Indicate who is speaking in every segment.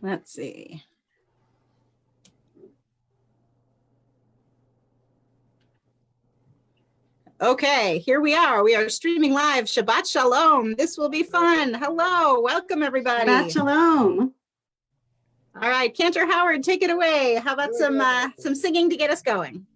Speaker 1: Let's see. Okay, here we are. We are streaming live. Shabbat Shalom. This will be fun. Hello, welcome everybody.
Speaker 2: Shabbat Shalom.
Speaker 1: All right, Cantor Howard, take it away. How about some singing to get us going?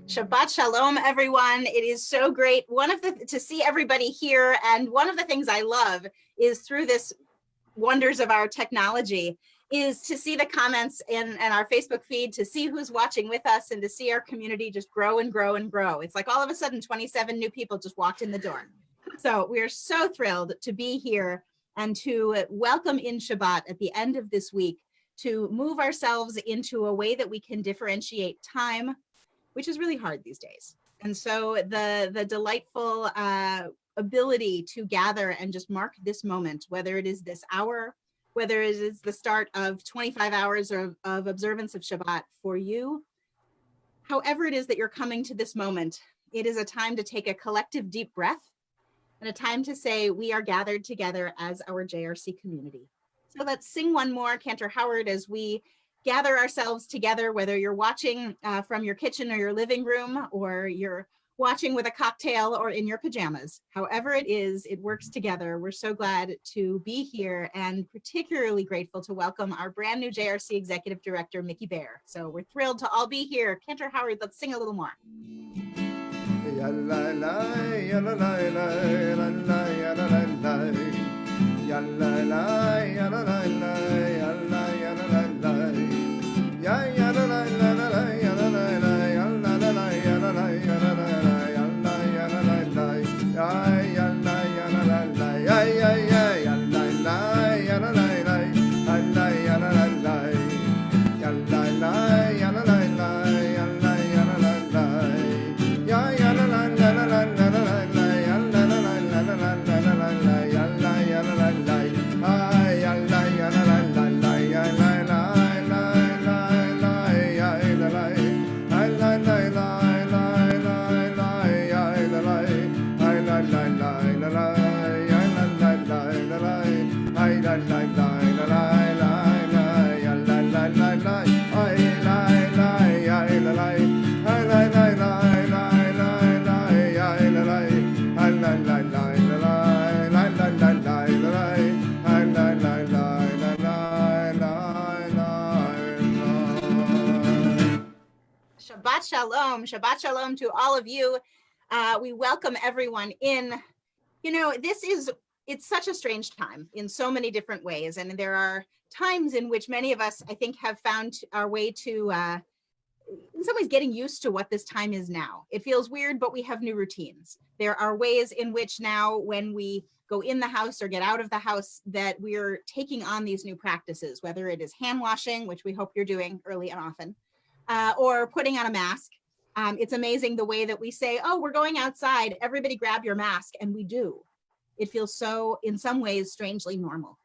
Speaker 1: Shabbat Shalom, everyone. It is so great. To see everybody here, and one of the things I love is through this wonders of our technology is to see the comments in our Facebook feed, to see who's watching with us, and to see our community just grow and grow and grow. It's like all of a sudden 27 new people just walked in the door. So we are so thrilled to be here and to welcome in Shabbat at the end of this week, to move ourselves into a way that we can differentiate time, which is really hard these days. And so the delightful ability to gather and just mark this moment, whether it is this hour, whether it is the start of 25 hours of observance of Shabbat for you, however it is that you're coming to this moment, it is a time to take a collective deep breath and a time to say, we are gathered together as our JRC community. So let's sing one more, Cantor Howard, as we gather ourselves together, whether you're watching from your kitchen or your living room, or you're watching with a cocktail or in your pajamas. However it is, it works together. We're so glad to be here, and particularly grateful to welcome our brand new JRC Executive Director, Micky Baer. So we're thrilled to all be here. Cantor Howard, let's sing a little more. Shabbat Shalom. Shabbat Shalom to all of you. We welcome everyone in. You know, it's such a strange time in so many different ways. And there are times in which many of us, I think, have found our way to, in some ways, getting used to what this time is now. It feels weird, but we have new routines. There are ways in which now, when we go in the house or get out of the house, that we're taking on these new practices, whether it is hand washing, which we hope you're doing early and often, or putting on a mask. It's amazing the way that we say, oh, we're going outside, everybody grab your mask, and we do. It feels so, in some ways, strangely normal.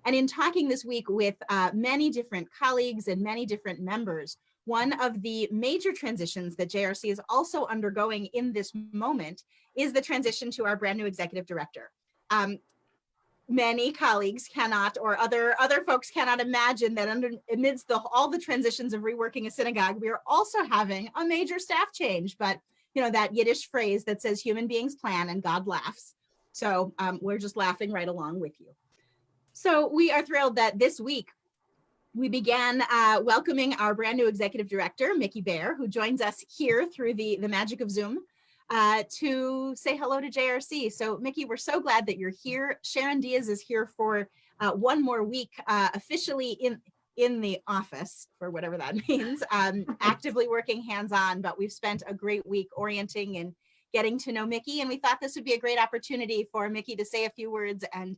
Speaker 1: And in talking this week with many different colleagues and many different members, one of the major transitions that JRC is also undergoing in this moment is the transition to our brand new executive director. many colleagues cannot, or other folks cannot imagine that amidst all the transitions of reworking a synagogue, we are also having a major staff change. But that Yiddish phrase that says human beings plan and God laughs. So we're just laughing right along with you. So we are thrilled that this week we began welcoming our brand new executive director, Micky Baer, who joins us here through the magic of Zoom to say hello to JRC. So Micky, we're so glad that you're here. Sharon Diaz is here for one more week, officially in the office, for whatever that means, actively working hands-on, but we've spent a great week orienting and getting to know Micky, and we thought this would be a great opportunity for Micky to say a few words and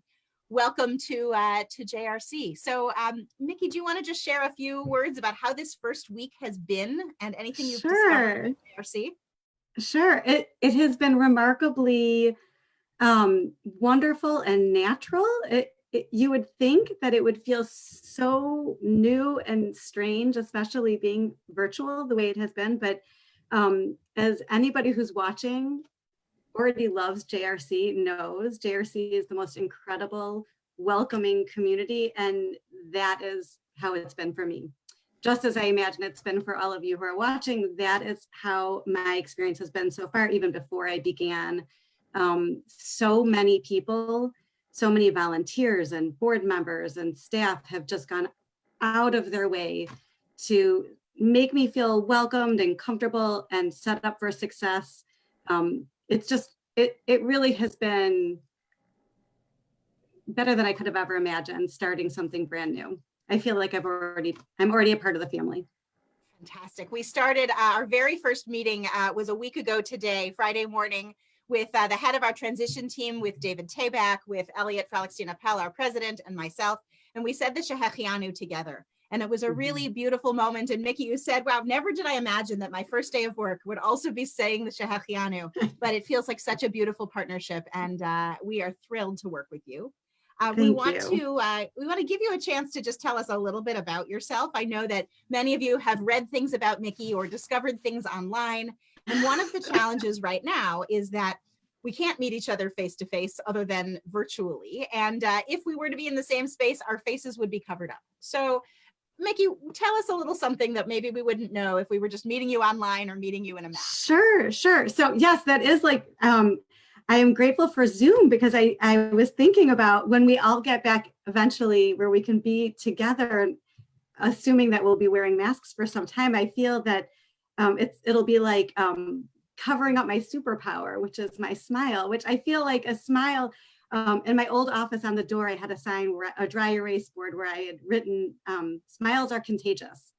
Speaker 1: welcome to JRC. So Micky, do you want to just share a few words about how this first week has been and anything you've discovered at JRC?
Speaker 2: Sure. It has been remarkably wonderful and natural. You would think that it would feel so new and strange, especially being virtual the way it has been. But as anybody who's watching already loves JRC, knows JRC is the most incredible, welcoming community. And that is how it's been for me. Just as I imagine it's been for all of you who are watching, that is how my experience has been so far, even before I began. So many people, so many volunteers and board members and staff have just gone out of their way to make me feel welcomed and comfortable and set up for success. It's just, it really has been better than I could have ever imagined, starting something brand new. I feel like I'm already a part of the family.
Speaker 1: Fantastic. We started our very first meeting was a week ago today, Friday morning, with the head of our transition team, with David Tabak, with Elliot Falexstein Appel, our president, and myself. And we said the Shehechianu together. And it was a really beautiful moment. And Micky, you said, wow, never did I imagine that my first day of work would also be saying the Shehechianu, but it feels like such a beautiful partnership. And we are thrilled to work with you. We want to give you a chance to just tell us a little bit about yourself. I know that many of you have read things about Micky or discovered things online. And one of the challenges right now is that we can't meet each other face to face other than virtually. And if we were to be in the same space, our faces would be covered up. So Micky, tell us a little something that maybe we wouldn't know if we were just meeting you online or meeting you in a mask.
Speaker 2: Sure. So yes, that is like, I am grateful for Zoom, because I was thinking about when we all get back eventually where we can be together, assuming that we'll be wearing masks for some time. I feel that it'll be like covering up my superpower, which is my smile, which I feel like a smile. In my old office on the door, I had a sign, a dry erase board where I had written, smiles are contagious.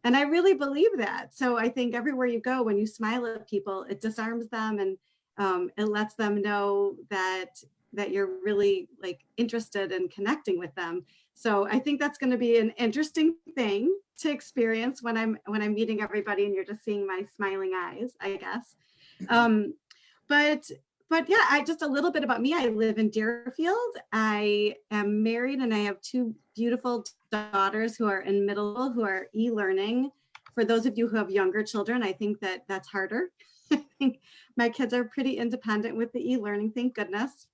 Speaker 2: And I really believe that. So I think everywhere you go, when you smile at people, it disarms them, and it lets them know that you're really like interested in connecting with them. So I think that's going to be an interesting thing to experience when I'm meeting everybody and you're just seeing my smiling eyes, I guess. But yeah, just a little bit about me. I live in Deerfield. I am married and I have two beautiful daughters who are in middle school, who are e-learning. For those of you who have younger children, I think that's harder. I think my kids are pretty independent with the e-learning, thank goodness.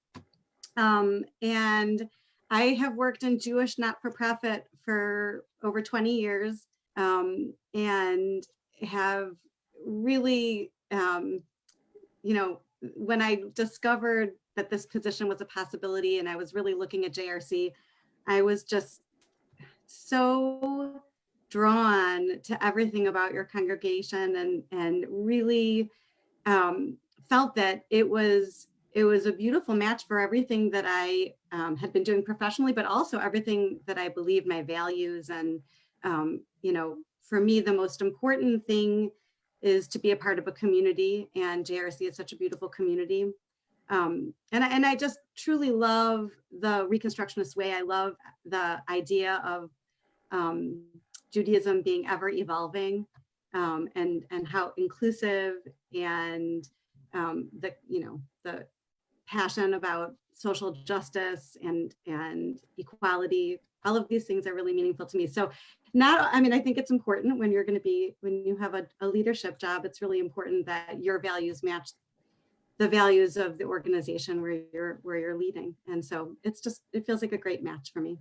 Speaker 2: And I have worked in Jewish not-for-profit for over 20 years and have really, when I discovered that this position was a possibility and I was really looking at JRC, I was just so drawn to everything about your congregation and really felt that it was a beautiful match for everything that I had been doing professionally, but also everything that I believe, my values. And, for me, the most important thing is to be a part of a community, and JRC is such a beautiful community. And I just truly love the Reconstructionist way. I love the idea of Judaism being ever evolving, and how inclusive and the passion about social justice and equality. All of these things are really meaningful to me. So I think it's important when you have a leadership job, it's really important that your values match the values of the organization where you're leading. And so it feels like a great match for me.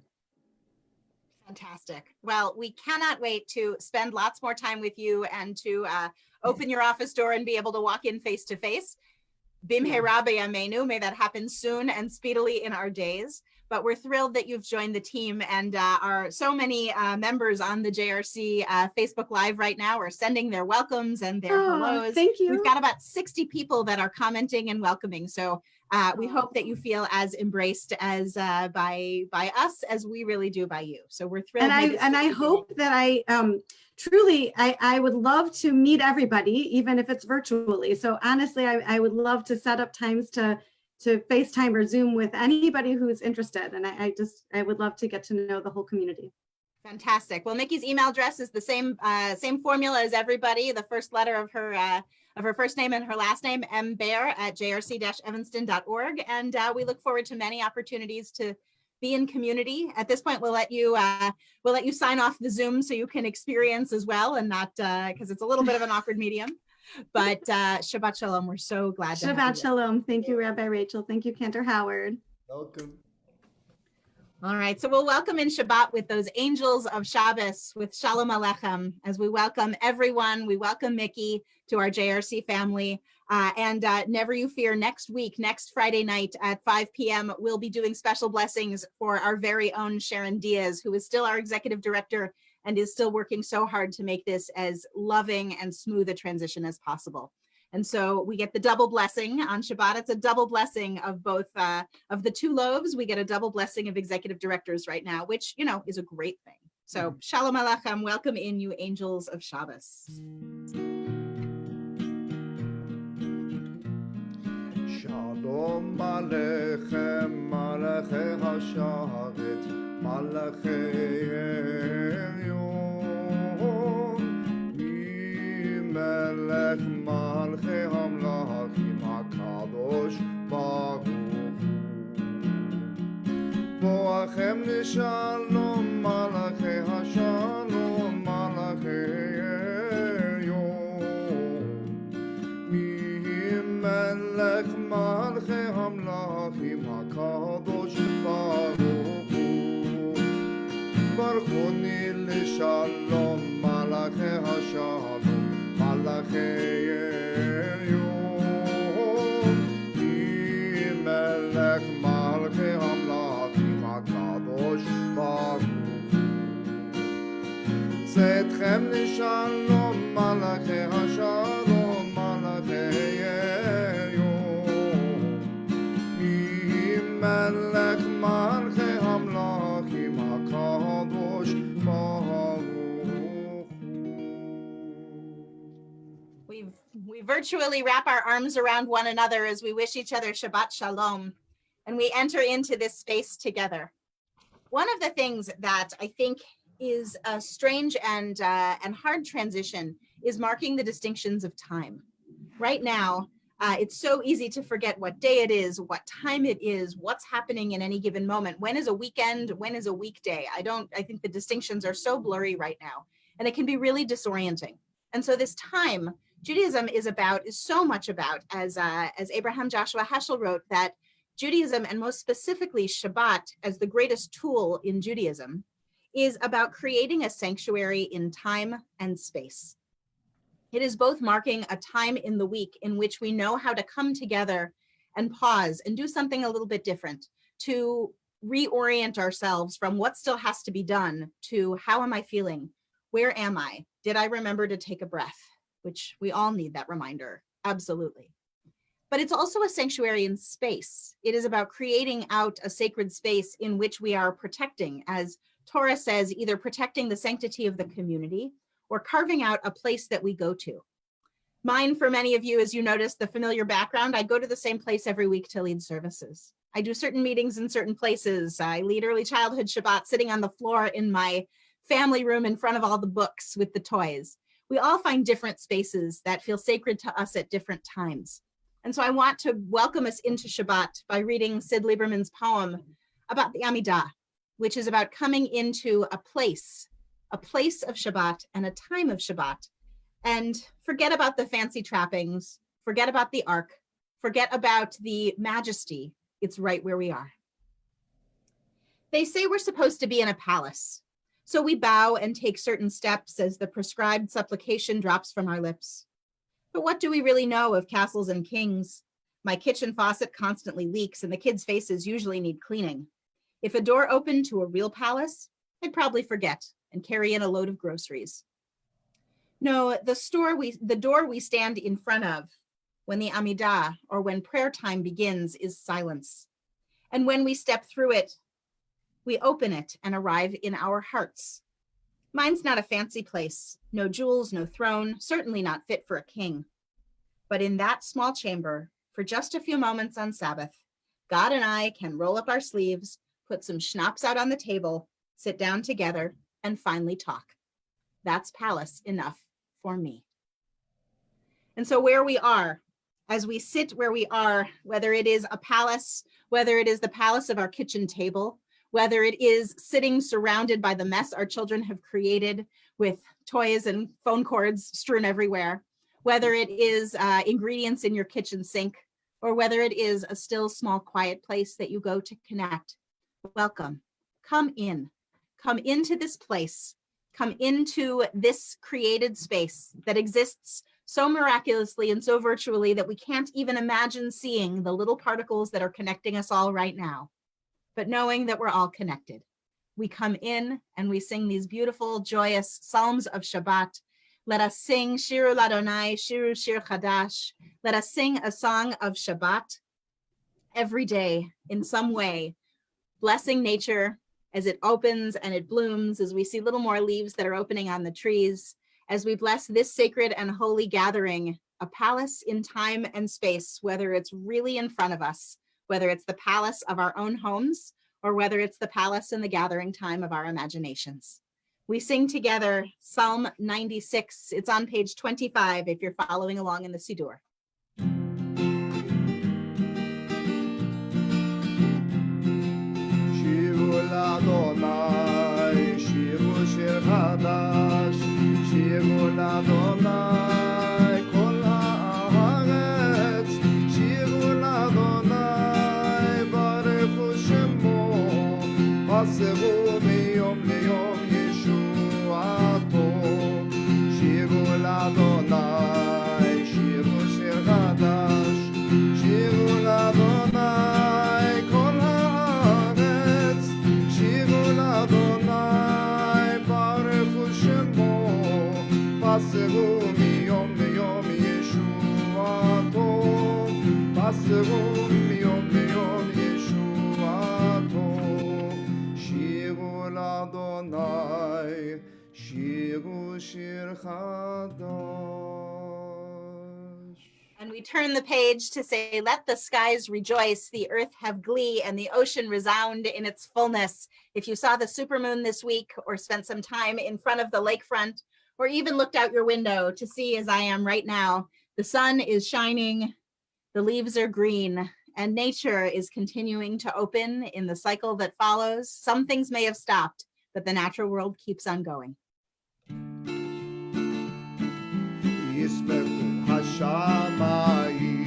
Speaker 1: Fantastic. Well, we cannot wait to spend lots more time with you and to open your office door and be able to walk in face to face. Bimhe Rabbi Amenu, may that happen soon and speedily in our days. But we're thrilled that you've joined the team, and are so many members on the JRC Facebook Live right now are sending their welcomes and their hellos.
Speaker 2: Thank you.
Speaker 1: We've got about 60 people that are commenting and welcoming. So we hope that you feel as embraced as by us as we really do by you. So we're thrilled.
Speaker 2: And I hope that I would love to meet everybody, even if it's virtually. So honestly, I would love to set up times to FaceTime or Zoom with anybody who's interested. And I would love to get to know the whole community.
Speaker 1: Fantastic. Well, Micky's email address is the same formula as everybody. The first letter of her first name and her last name, mbaer@jrc-evanston.org. And we look forward to many opportunities to be in community. At this point, we'll let you sign off the Zoom so you can experience as well, and not because it's a little bit of an awkward medium. But Shabbat Shalom. We're so glad to have you.
Speaker 2: Shabbat Shalom. Thank you, Rabbi Rachel. Thank you, Cantor Howard.
Speaker 3: Welcome.
Speaker 1: All right, so we'll welcome in Shabbat with those angels of Shabbos with Shalom Aleichem as we welcome everyone. We welcome Micky to our JRC family. And never you fear, next week, next Friday night at 5 p.m., we'll be doing special blessings for our very own Sharon Diaz, who is still our executive director and is still working so hard to make this as loving and smooth a transition as possible. And so we get the double blessing on Shabbat. It's a double blessing of both of the two loaves. We get a double blessing of executive directors right now, which, is a great thing. So Shalom Aleichem, welcome in, you angels of Shabbos.
Speaker 3: Shalom Aleichem, Malachei HaSharet, Malachei Elyon, Melech Malchei Hamlachim HaKadosh Baruch Hu. Boachem Lishalom, Malachei HaShalom, Malachei Elyon, Melech Malchei Hamlachim HaKadosh Baruch Hu. Baruch Hu Lishalom, Malachei HaShalom, Malachei Elyon, Melech Malchei Hamlachim HaKadosh Baruch Hu. Tzedchem Lishalom, Malachei HaShalom, Malachei Elyon, Melech Malchei Hamlachim HaKadosh Baruch Hu.
Speaker 1: We virtually wrap our arms around one another as we wish each other Shabbat Shalom, and we enter into this space together. One of the things that I think is a strange and hard transition is marking the distinctions of time. Right now, it's so easy to forget what day it is, what time it is, what's happening in any given moment. When is a weekend? When is a weekday? I think the distinctions are so blurry right now, and it can be really disorienting. And so this time, Judaism is so much about, as Abraham Joshua Heschel wrote, that Judaism, and most specifically Shabbat as the greatest tool in Judaism, is about creating a sanctuary in time and space. It is both marking a time in the week in which we know how to come together and pause and do something a little bit different, to reorient ourselves from what still has to be done to how am I feeling? Where am I? Did I remember to take a breath? Which we all need that reminder, absolutely. But it's also a sanctuary in space. It is about creating out a sacred space in which we are protecting, as Torah says, either protecting the sanctity of the community or carving out a place that we go to. Mine, for many of you, as you notice the familiar background, I go to the same place every week to lead services. I do certain meetings in certain places. I lead early childhood Shabbat sitting on the floor in my family room in front of all the books with the toys. We all find different spaces that feel sacred to us at different times. And so I want to welcome us into Shabbat by reading Sid Lieberman's poem about the Amidah, which is about coming into a place of Shabbat and a time of Shabbat, and forget about the fancy trappings, forget about the ark, forget about the majesty. It's right where we are. They say we're supposed to be in a palace. So we bow and take certain steps as the prescribed supplication drops from our lips. But what do we really know of castles and kings? My kitchen faucet constantly leaks and the kids' faces usually need cleaning. If a door opened to a real palace, I'd probably forget and carry in a load of groceries. No, the door we stand in front of when the Amidah or when prayer time begins is silence. And when we step through it, we open it and arrive in our hearts. Mine's not a fancy place, no jewels, no throne, certainly not fit for a king. But in that small chamber, for just a few moments on Sabbath, God and I can roll up our sleeves, put some schnapps out on the table, sit down together, and finally talk. That's palace enough for me. And so where we are, as we sit where we are, whether it is a palace, whether it is the palace of our kitchen table, whether it is sitting surrounded by the mess our children have created with toys and phone cords strewn everywhere, whether it is ingredients in your kitchen sink, or whether it is a still, small, quiet place that you go to connect, welcome. Come into this place, come into this created space that exists so miraculously and so virtually that we can't even imagine seeing the little particles that are connecting us all right now. But knowing that we're all connected, we come in and we sing these beautiful, joyous psalms of Shabbat. Let us sing Shiru Ladonai, Shiru Shir Chadash. Let us sing a song of Shabbat every day in some way, blessing nature as it opens and it blooms, as we see little more leaves that are opening on the trees, as we bless this sacred and holy gathering, a palace in time and space, whether it's really in front of us, whether it's the palace of our own homes, or whether it's the palace in the gathering time of our imaginations. We sing together Psalm 96. It's on page 25 if you're following along in the Siddur.
Speaker 3: שירו לאדוני, שירו שיר חדש, שירו לאדוני כל הארץ, שירו לאדוני ברכו שמו, פסחו מיום ליום ישועתו, שירו לאדוני, שירו שיר חדש, שירו לאדוני כל הארץ, שירו לאדוני ברכו שמו, פסחו מיום ליום ישועתו, פסחו מיום ליום ישועתו, שירו לאדוני, שירו שיר חדש.
Speaker 1: And we turn the page to say, let the skies rejoice, the earth have glee, and the ocean resound in its fullness. If you saw the supermoon this week or spent some time in front of the lakefront, or even looked out your window to see, as I am right now, the sun is shining, the leaves are green, and nature is continuing to open in the cycle that follows. Some things may have stopped, but the natural world keeps on going.
Speaker 3: ישמחו השמיים,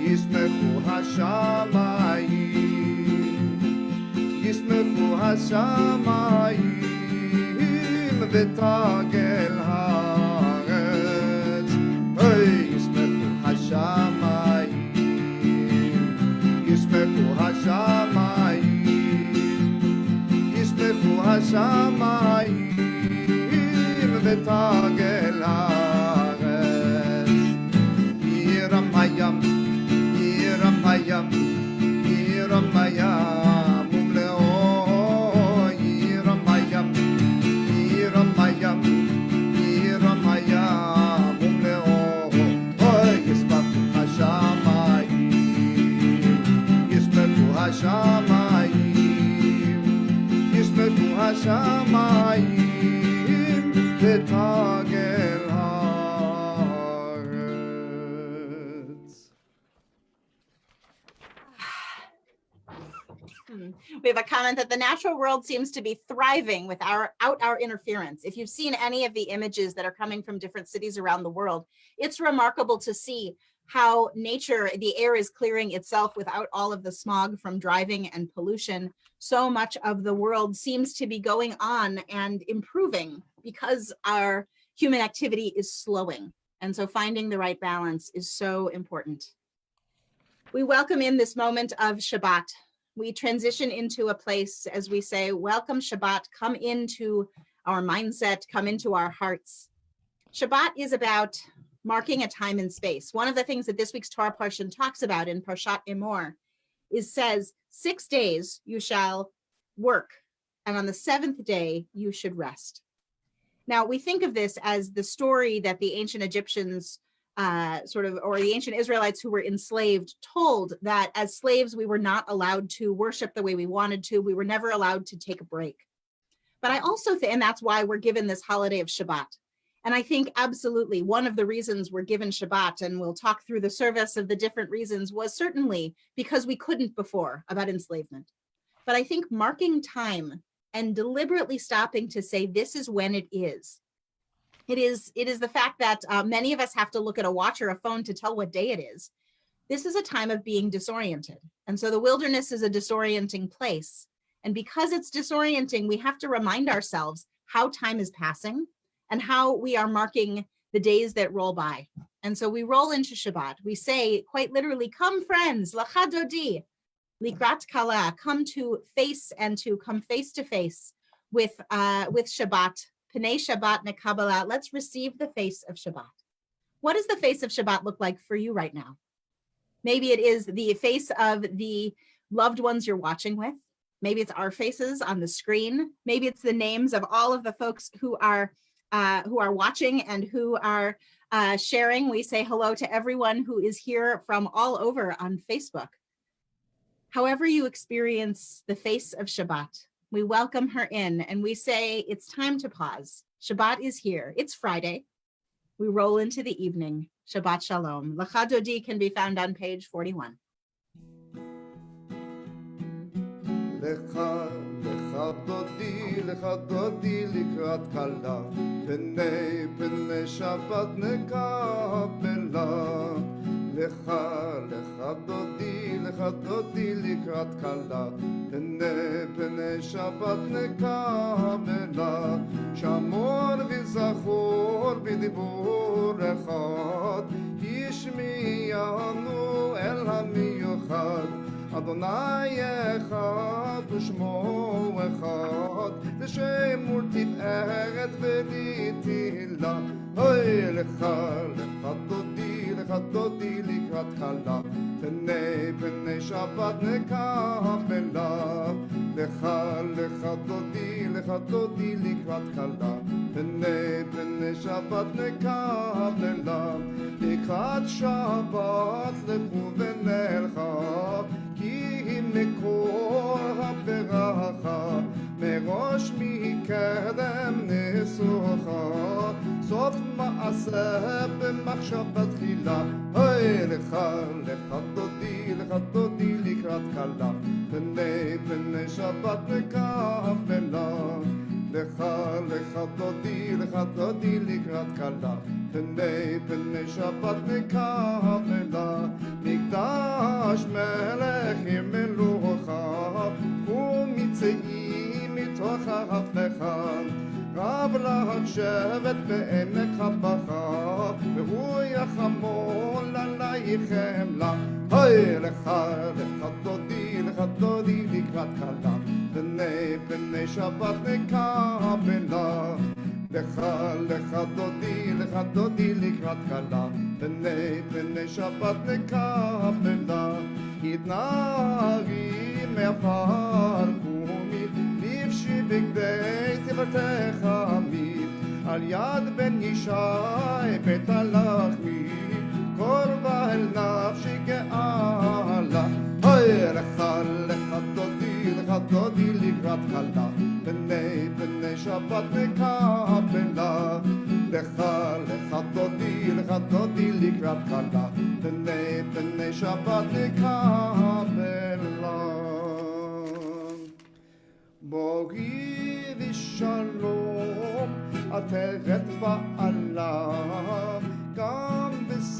Speaker 3: ישמחו השמיים, ישמחו השמיים ותגל הארץ, ישמחו השמיים, ישמחו השמיים, ישמחו השמיים ותגל הארץ, ירם הים, ירם הים, ירם הים ומלואו, ירם הים, ירם הים, ירם הים ומלואו, ישמחו השמיים, ישמחו השמיים, ישמחו השמיים ותגל הארץ.
Speaker 1: We have a comment that the natural world seems to be thriving without our interference. If you've seen any of the images that are coming from different cities around the world, it's remarkable to see how nature, the air is clearing itself without all of the smog from driving and pollution. So much of the world seems to be going on and improving because our human activity is slowing. And so finding the right balance is so important. We welcome in this moment of Shabbat. We transition into a place, as we say, welcome Shabbat, come into our mindset, come into our hearts. Shabbat is about marking a time and space. One of the things that this week's Torah portion talks about in Parshat Emor says, 6 days you shall work, and on the 7th day you should rest. Now, we think of this as the story that the ancient Egyptians or the ancient Israelites who were enslaved told, that as slaves, we were not allowed to worship the way we wanted to. We were never allowed to take a break. But I also think, and that's why we're given this holiday of Shabbat. And I think absolutely one of the reasons we're given Shabbat, and we'll talk through the service of the different reasons, was certainly because we couldn't before about enslavement. But I think marking time and deliberately stopping to say, this is when it is. It is the fact that many of us have to look at a watch or a phone to tell what day it is. This is a time of being disoriented. And so the wilderness is a disorienting place. And because it's disorienting, we have to remind ourselves how time is passing and how we are marking the days that roll by. And so we roll into Shabbat. We say quite literally, come friends, lacha dodi, likrat kala, come to face and to come face to face with Shabbat. Pnei Shabbat ne Kabbalat. Let's receive the face of Shabbat. What does the face of Shabbat look like for you right now? Maybe it is the face of the loved ones you're watching with. Maybe it's our faces on the screen. Maybe it's the names of all of the folks who are watching and who are sharing. We say hello to everyone who is here from all over on Facebook. However you experience the face of Shabbat, we welcome her in and we say, it's time to pause. Shabbat is here. It's Friday. We roll into the evening. Shabbat Shalom. Lecha Dodi can be found on page 41.
Speaker 3: Lecha dodi likrat kala, pnei Shabbat nekabela. Lecha dodi likrat kala, pnei Shabbat nekabela. Shamor v'zachor b'dibur echad, yishmiyanu el hamiyuchad. Adonai echad u'shmo echad, l'shem ultiferet v'litila. Oy lecha dodi likrat kala, pnei Shabbat nekabela. Lecha dodi likrat kala, pnei Shabbat nekabela. Likrat Shabbat lechu v'nelcha, כי מקור הברכה, מראש מקדם ניסוחה, סוף מעשה במחשבה תחילה. היי לך דודי לקראת כלה, פני שבת מקבלה. לך דודי לקראת כלה, פני שבת מקבלה. מקדש מלך עם מלוכה, ומצאים מתוך ההפכה. רב לך שבט בעמק הבכה, והוא יחמול עלייך חמלה. היי לך דודי לקראת כלה, פני שבת מקבלה. לך דודי לקראת כלה, פני שבת נקבלה. התנערי מעפר קומי, לבשי בגדי תפארתך עמי. על יד בן ישי בית הלחמי, קורבה אל נפשי גאלה. היי לך דודי לקראת כלה, פני שבת נקבלה. לך דודי לקראת כלה, פני שבת נקבלה. בואי ושלום עטרת בעלה, גם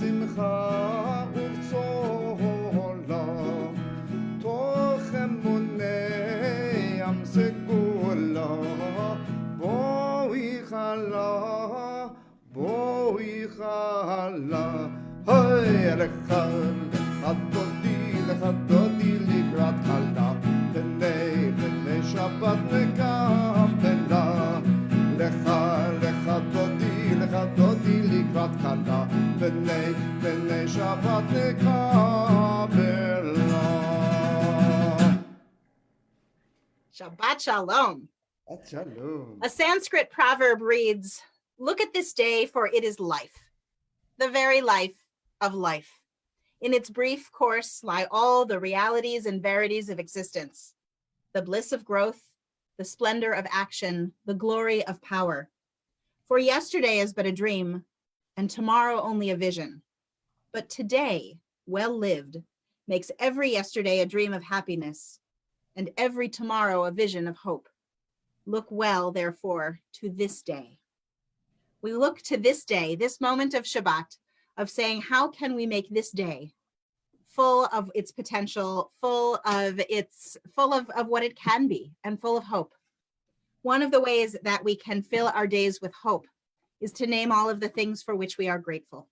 Speaker 3: בשמחה ובצהלה, תוך אמוני ים סגולה, בואי חלה, בואי חלה. היי, לך דודי לקראת חלה, בני שבת נקבלה. לך דודי לקראת חלה, בני שבת נקבלה.
Speaker 1: Shabbat Shalom.
Speaker 3: Shalom.
Speaker 1: A Sanskrit proverb reads, "Look at this day, for it is life, the very life of life. In its brief course lie all the realities and verities of existence, the bliss of growth, the splendor of action, the glory of power. For yesterday is but a dream, and tomorrow only a vision. But today, well lived, makes every yesterday a dream of happiness, and every tomorrow a vision of hope. Look well, therefore, to this day." We look to this day, this moment of Shabbat, of saying, how can we make this day full of its potential, full of what it can be, and full of hope. One of the ways that we can fill our days with hope is to name all of the things for which we are grateful.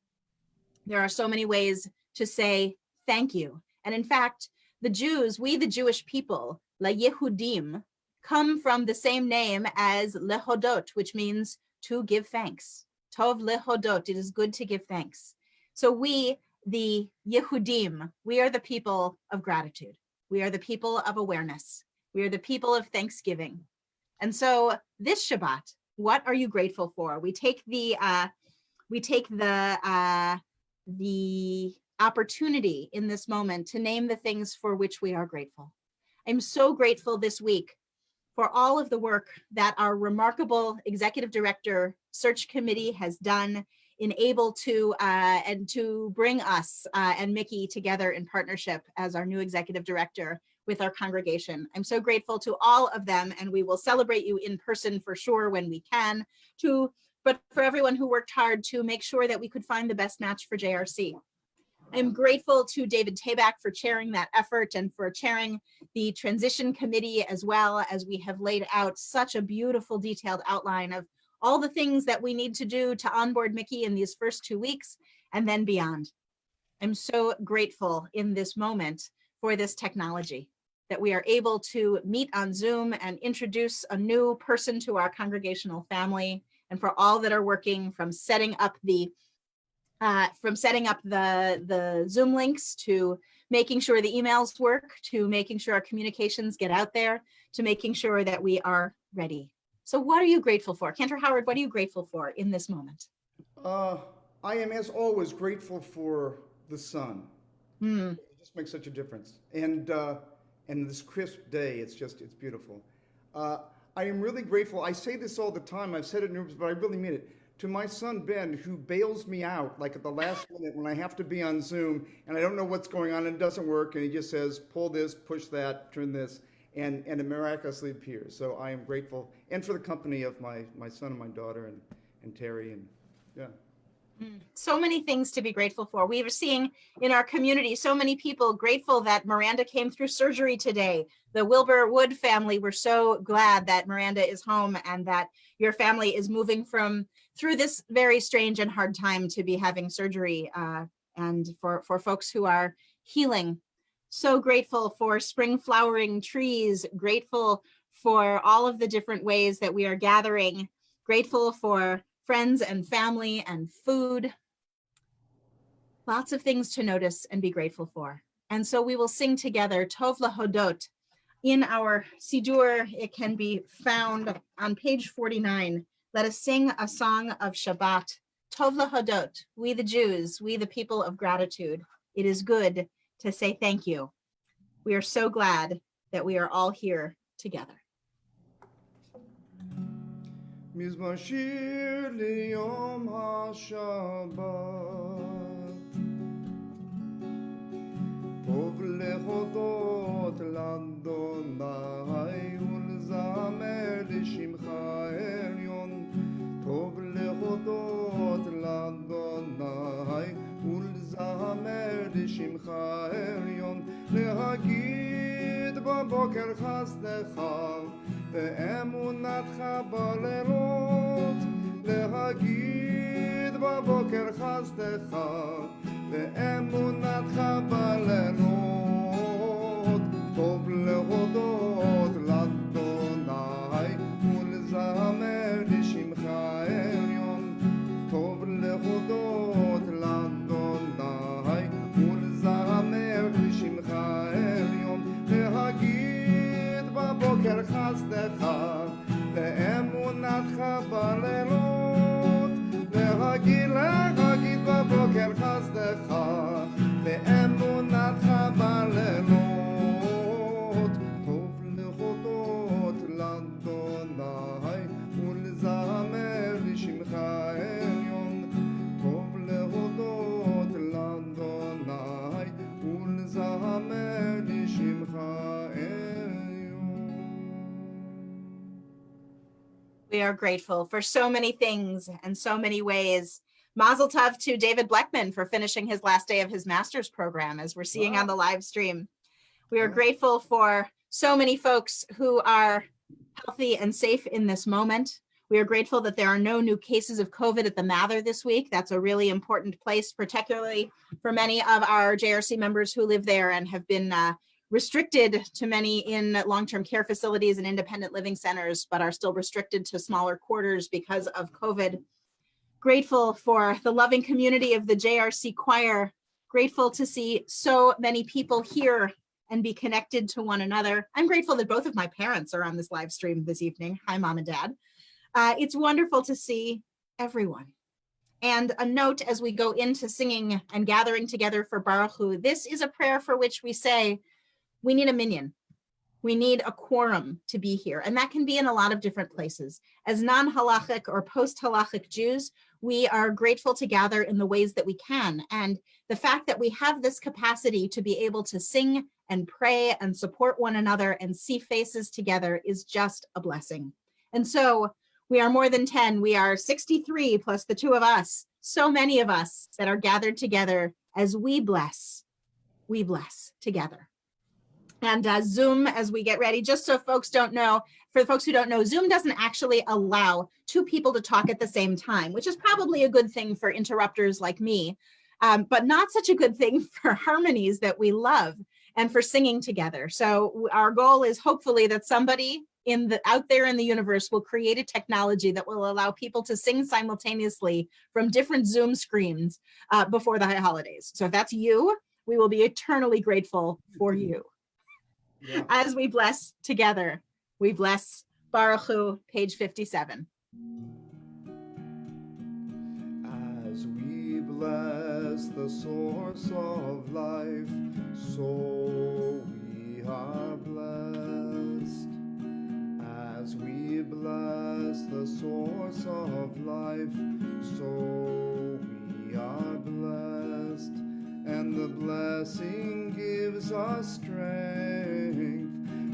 Speaker 1: There are so many ways to say thank you. And in fact, the Jews, we the Jewish people, la Yehudim, come from the same name as lehodot, which means to give thanks. Tov lehodot, it is good to give thanks. So we, the Yehudim, we are the people of gratitude. We are the people of awareness. We are the people of thanksgiving. And so this Shabbat, what are you grateful for? We take the opportunity in this moment to name the things for which we are grateful. I'm so grateful this week for all of the work that our remarkable executive director search committee has done in able to and to bring us and Micky together in partnership as our new executive director with our congregation. I'm so grateful to all of them, and we will celebrate you in person for sure when we can, but for everyone who worked hard to make sure that we could find the best match for JRC. I'm grateful to David Tabak for chairing that effort and for chairing the transition committee, as well as we have laid out such a beautiful detailed outline of all the things that we need to do to onboard Micky in these first 2 weeks and then beyond. I'm so grateful in this moment for this technology, that we are able to meet on Zoom and introduce a new person to our congregational family, and for all that are working from setting up the Zoom links to making sure the emails work, to making sure our communications get out there, to making sure that we are ready. So what are you grateful for? Cantor Howard, what are you grateful for in this moment?
Speaker 3: I am, as always, grateful for the sun. It just makes such a difference. And this crisp day, it's beautiful. I am really grateful. I say this all the time. I've said it in rooms, but I really mean it. To my son, Ben, who bails me out like at the last minute when I have to be on Zoom and I don't know what's going on and it doesn't work. And he just says, pull this, push that, turn this, and it miraculously appears. So I am grateful. And for the company of my son and my daughter and Terry. And yeah.
Speaker 1: So many things to be grateful for. We are seeing in our community so many people grateful that Miranda came through surgery today. The Wilbur Wood family, we're so glad that Miranda is home and that your family is moving through this very strange and hard time to be having surgery, and for folks who are healing. So grateful for spring flowering trees, grateful for all of the different ways that we are gathering, grateful for friends and family and food. Lots of things to notice and be grateful for. And so we will sing together Tov Lahodot. In our Siddur, it can be found on page 49. Let us sing a song of Shabbat. Tov Lahodot, we the Jews, we the people of gratitude. It is good to say thank you. We are so glad that we are all here together.
Speaker 3: מזמור שיר ליום השבת, טוב להודות לאדוני ולזמר לשמך עליון, טוב להודות לאדוני לשמך עליון, להגיד בבוקר חסדך ואמונתך בלילות, להגיד בבוקר חסדך ואמונתך בלילות, טוב להודות לאדוני ולזמר לשמך עליון, טוב להודות לאדוני ולזמר לשמך עליון, להגיד בבוקר חסדך ואמונתך בלילות, להגיד בבוקר חסדך ואמונתך בלילות, טוב להודות לאדוני ולזמר לשמך עליון, טוב להודות לאדוני ולזמר לשמך עליון.
Speaker 1: We are grateful for so many things and so many ways. Mazel tov to David Bleckman for finishing his last day of his master's program, as we're seeing on the live stream. We are grateful for so many folks who are healthy and safe in this moment. We are grateful that there are no new cases of COVID at the Mather this week. That's a really important place, particularly for many of our JRC members who live there and have been restricted to many in long-term care facilities and independent living centers, but are still restricted to smaller quarters because of COVID. Grateful for the loving community of the JRC choir. Grateful to see so many people here and be connected to one another. I'm grateful that both of my parents are on this live stream this evening. Hi, Mom and Dad. It's wonderful to see everyone. And a note as we go into singing and gathering together for Baruch Hu, this is a prayer for which we say, we need a minyan. We need a quorum to be here. And that can be in a lot of different places. As non-halachic or post-halachic Jews, we are grateful to gather in the ways that we can. And the fact that we have this capacity to be able to sing and pray and support one another and see faces together is just a blessing. And so we are more than 10. We are 63 plus the two of us. So many of us that are gathered together as we bless together. And Zoom, as we get ready, just so folks don't know, for the folks who don't know, Zoom doesn't actually allow two people to talk at the same time, which is probably a good thing for interrupters like me, but not such a good thing for harmonies that we love and for singing together. So our goal is hopefully that somebody out there in the universe will create a technology that will allow people to sing simultaneously from different Zoom screens before the holidays. So if that's you, we will be eternally grateful for you. Yeah. As we bless together, we bless Baruch Hu, page 57.
Speaker 3: As we bless the source of life, so we are blessed. As we bless the source of life, so we are blessed. And the blessing gives us strength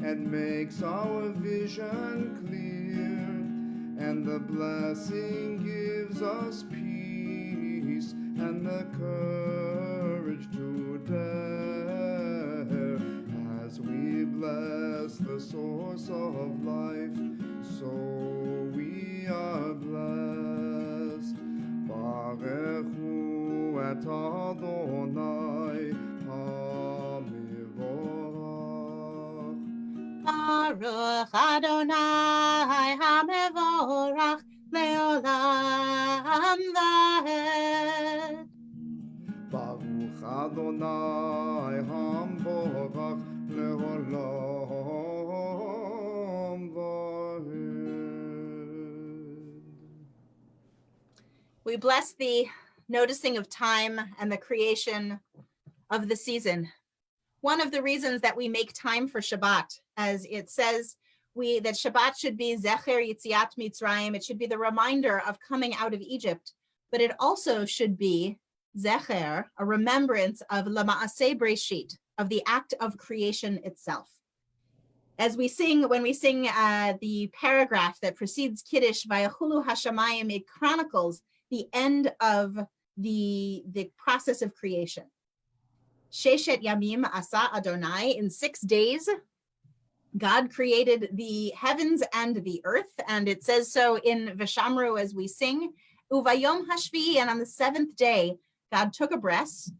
Speaker 3: and makes our vision clear. And the blessing gives us peace and the courage to dare. As we bless the source of life, so we are blessed. Baruch Hu et Adonai HaMevorach.
Speaker 1: Baruch Adonai HaMevorach Leolam Vaed.
Speaker 3: Baruch Adonai HaMevorach Leolam Vaed.
Speaker 1: We bless the noticing of time and the creation of the season. One of the reasons that we make time for Shabbat, as it says, that Shabbat should be Zecher Yitziat Mitzrayim. It should be the reminder of coming out of Egypt, but it also should be Zecher, a remembrance of Lama'aseh Breshit, of the act of creation itself. As we sing, when we sing the paragraph that precedes Kiddush, Vayachulu Hashamayim, it chronicles the end of the process of creation. Sheshet Yamim Asa Adonai, in 6 days, God created the heavens and the earth, and it says so in Vishamru as we sing, Uvayom Hashvi, and on the 7th day, God took a breath,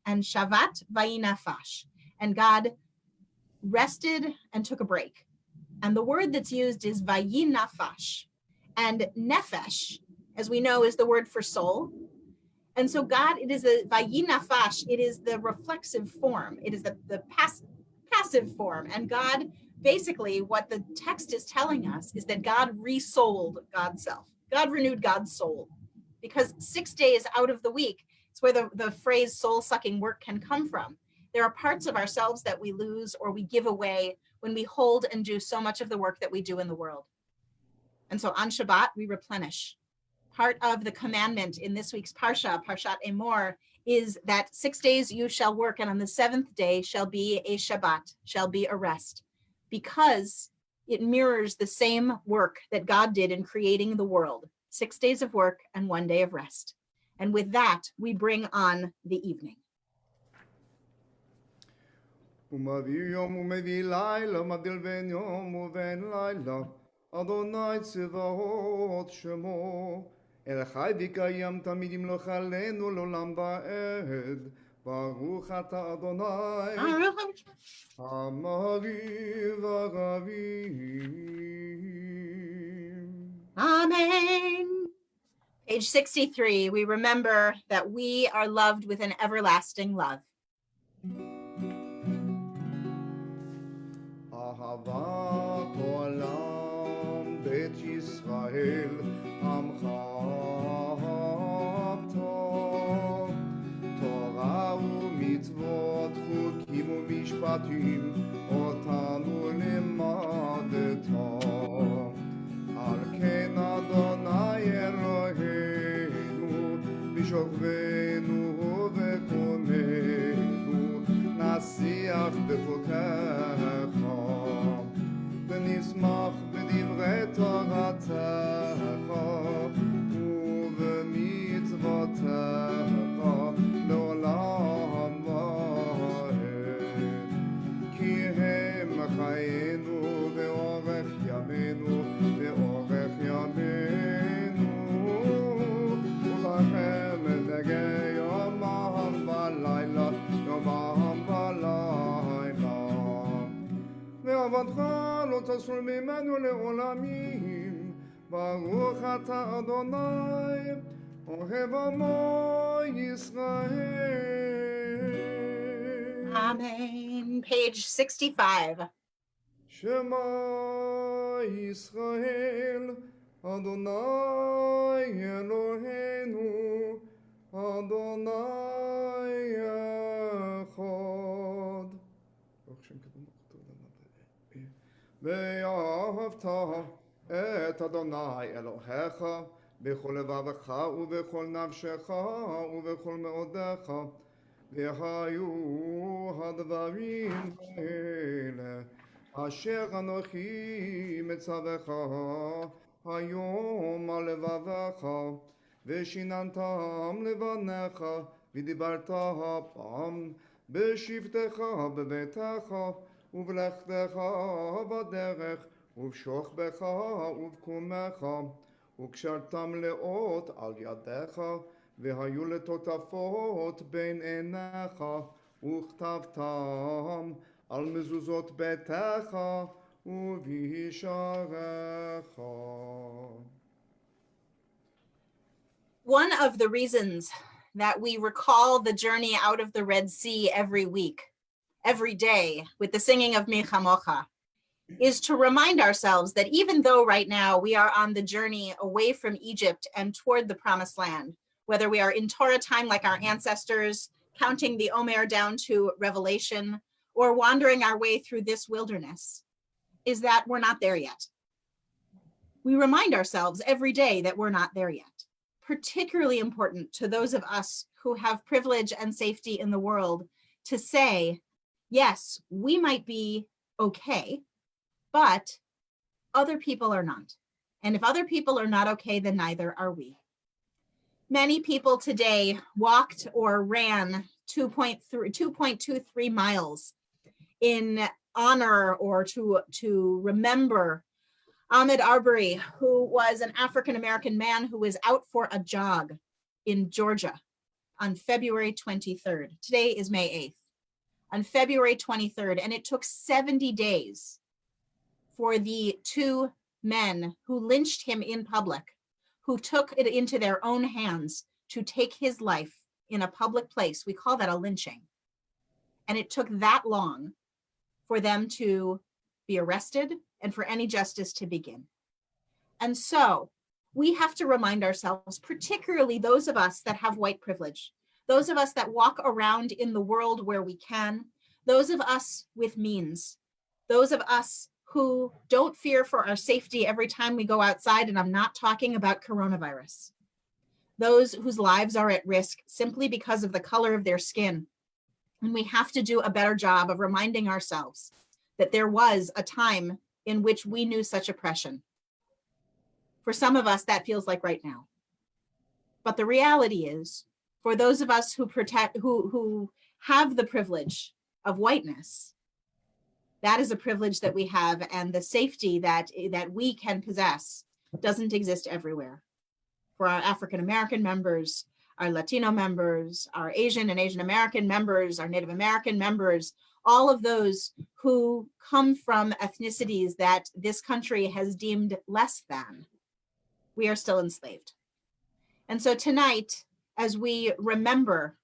Speaker 1: and Shavat Vayinafash, and God rested and took a break. And the word that's used is Vayinafash, and Nefesh, as we know, is the word for soul. And so God, it is a Vayinafash, it is the reflexive form, it is the passive form, and God, basically what the text is telling us is that God resouled God's self. God renewed God's soul, because 6 days out of the week, it's where the phrase soul-sucking work can come from. There are parts of ourselves that we lose or we give away when we hold and do so much of the work that we do in the world. And so on Shabbat, we replenish. Part of the commandment in this week's Parsha, Parshat Emor, is that 6 days you shall work, and on the 7th day shall be a Shabbat, shall be a rest, because it mirrors the same work that God did in creating the world, 6 days of work and 1 day of rest. And with that, we bring on the evening.
Speaker 3: ומביא יום ומביא לילה, מבדיל בין יום ובין לילה, אדוני צבאות שמו. אל חי וקיים תמיד ימלוך עלינו לעולם ועד. ברוך אתה אדוני, המרי ורבים.
Speaker 1: Amen. Page 63, we remember that we are loved with an everlasting love.
Speaker 3: אהבת עולם בית ישראל עמך טוב, תורה ומצוות חוקים ומשפטים אותנו למדת. על כן אדוני אלוהינו בשוכבנו ובקומנו נשיח בחוקיך ונשמח בדברי תורתך ובמצוותיך לעולם ועד. כי הם חיינו ואורך ימינו ואורך ימינו, ולכם דגי יומם ולילה יומם ולילה. ועבדך לא תסור ממנו לעולמים. ברוך אתה אדוני אוהב עמו ישראל.
Speaker 1: Amen. Page 65.
Speaker 3: שמע ישראל אדוני אלוהינו אדוני אחד. ואהבת את אדוני אלוהיך בכל לבבך ובכל נפשך ובכל מאודך. והיו הדברים האלה אשר אנוכי מצווך היום על לבבך, ושיננתם לבניך, ודיברת פעם בשבתך בביתך, ובלכתך בדרך, ובשוכבך ובקומך, וקשרתם לאות על ידיך, והיו לטוטפות בין עיניך, וכתבתם על מזוזות ביתך ובישעריך.
Speaker 1: One of the reasons that we recall the journey out of the Red Sea every week, every day, with the singing of Mi Chamocha, is to remind ourselves that even though right now we are on the journey away from Egypt and toward the Promised Land, whether we are in Torah time like our ancestors, counting the Omer down to Revelation, or wandering our way through this wilderness, is that we're not there yet. We remind ourselves every day that we're not there yet. Particularly important to those of us who have privilege and safety in the world to say, yes, we might be okay, but other people are not. And if other people are not okay, then neither are we. Many people today walked or ran 2.23 miles in honor or to remember Ahmed Arbery, who was an African-American man who was out for a jog in Georgia on February 23rd. Today is May 8th. On February 23rd, and it took 70 days for the two men who lynched him in public, who took it into their own hands to take his life in a public place. We call that a lynching. And it took that long for them to be arrested and for any justice to begin. And so we have to remind ourselves, particularly those of us that have white privilege, those of us that walk around in the world where we can, those of us with means, those of us who don't fear for our safety every time we go outside, and I'm not talking about coronavirus, those whose lives are at risk simply because of the color of their skin. And we have to do a better job of reminding ourselves that there was a time in which we knew such oppression. For some of us, that feels like right now. But the reality is, for those of us who have the privilege of whiteness, that is a privilege that we have, and the safety that we can possess doesn't exist everywhere. For our African American members, our Latino members, our Asian and Asian American members, our Native American members, all of those who come from ethnicities that this country has deemed less than, we are still enslaved. And so tonight, as we remember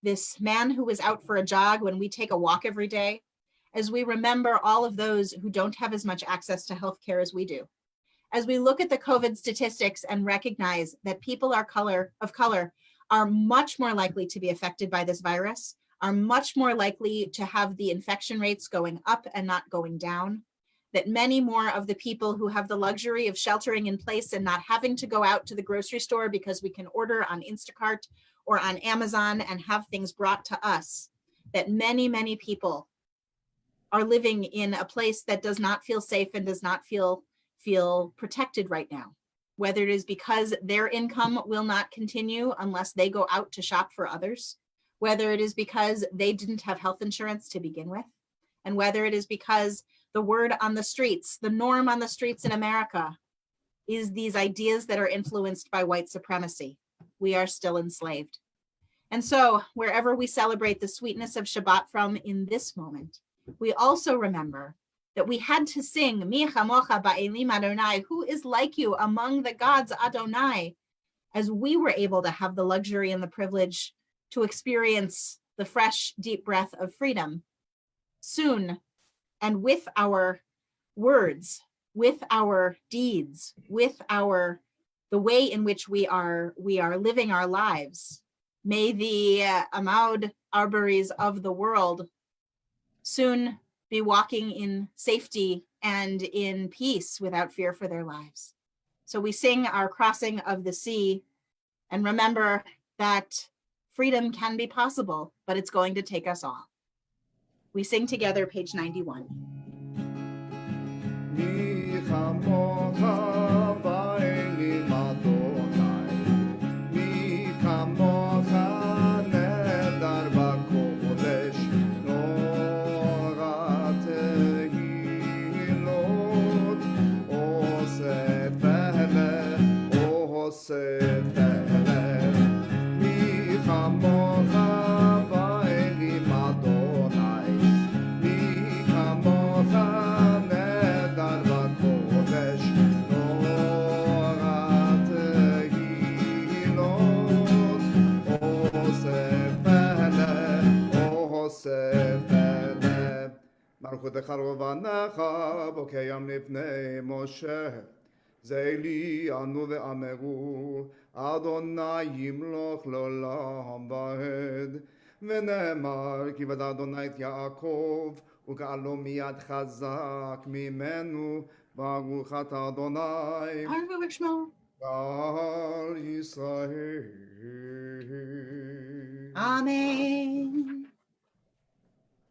Speaker 1: this man who was out for a jog when we take a walk every day, as we remember all of those who don't have as much access to healthcare as we do, as we look at the COVID statistics and recognize that people of color are much more likely to be affected by this virus, are much more likely to have the infection rates going up and not going down, that many more of the people who have the luxury of sheltering in place and not having to go out to the grocery store because we can order on Instacart or on Amazon and have things brought to us, that many, many people are living in a place that does not feel safe and does not feel protected right now, whether it is because their income will not continue unless they go out to shop for others, whether it is because they didn't have health insurance to begin with, and whether it is because the word on the streets, the norm on the streets in America, is these ideas that are influenced by white supremacy. We are still enslaved. And so wherever we celebrate the sweetness of Shabbat from in this moment, we also remember that we had to sing, Mi chamocha ba'elim Adonai, who is like you among the gods Adonai, as we were able to have the luxury and the privilege to experience the fresh, deep breath of freedom. Soon, and with our words, with our deeds, with the way in which we are living our lives, may the Ahmaud Arbery's of the world soon be walking in safety and in peace without fear for their lives. So we sing our crossing of the sea and remember that freedom can be possible, but it's going to take us all. We sing together, page 91.
Speaker 3: מלכותך רבנך בוקיים לפני משה זילי אנו ואמרו אדוני ימלוך לעולם ועד ונאמר כי בדד אדוני את יעקב וגאלו מיד חזק ממנו ברוך אתה אדוני גאל ישראל.
Speaker 1: Amen.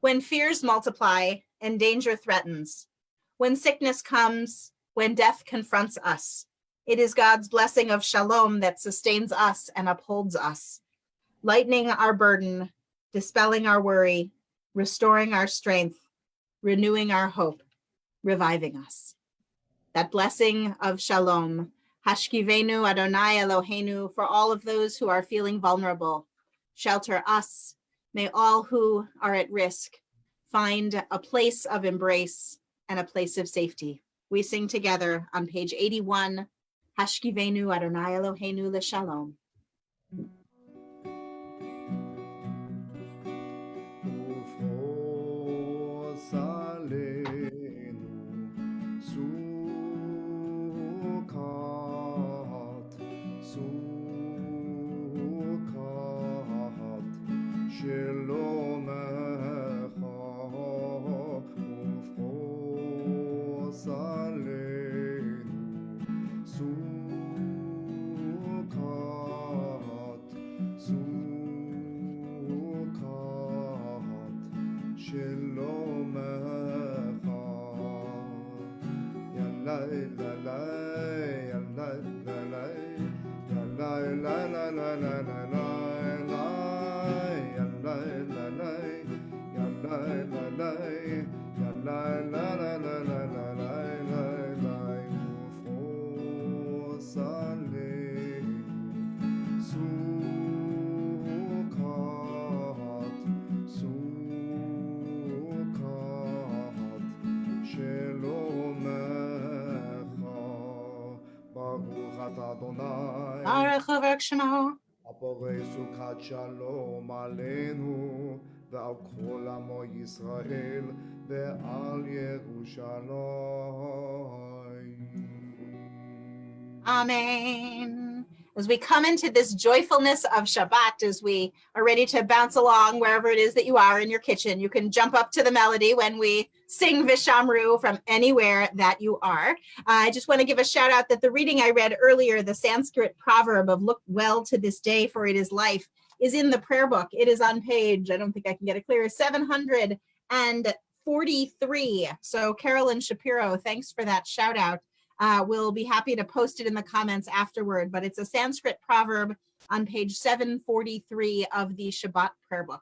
Speaker 1: When fears multiply and danger threatens, when sickness comes, when death confronts us, it is God's blessing of Shalom that sustains us and upholds us, lightening our burden, dispelling our worry, restoring our strength, renewing our hope, reviving us. That blessing of Shalom, Hashkivenu Adonai Eloheinu, for all of those who are feeling vulnerable, shelter us. May all who are at risk find a place of embrace and a place of safety. We sing together on page 81, Hashkivenu Adonai Eloheinu LeShalom. Baruch V'Vek Shemo.
Speaker 4: הבורא סוכת שלום עלינו ועל כל עמו ישראל ועל ירושלים.
Speaker 1: Amen. As we come into this joyfulness of Shabbat, as we are ready to bounce along wherever it is that you are in your kitchen, you can jump up to the melody when we sing Vishamru from anywhere that you are. I just want to give a shout out that the reading I read earlier, the Sanskrit proverb of look well to this day for it is life, is in the prayer book. It is on page, I don't think I can get it clear, 743. So Carolyn Shapiro, thanks for that shout out. We'll be happy to post it in the comments afterward, but it's a Sanskrit proverb on page 743 of the Shabbat prayer book.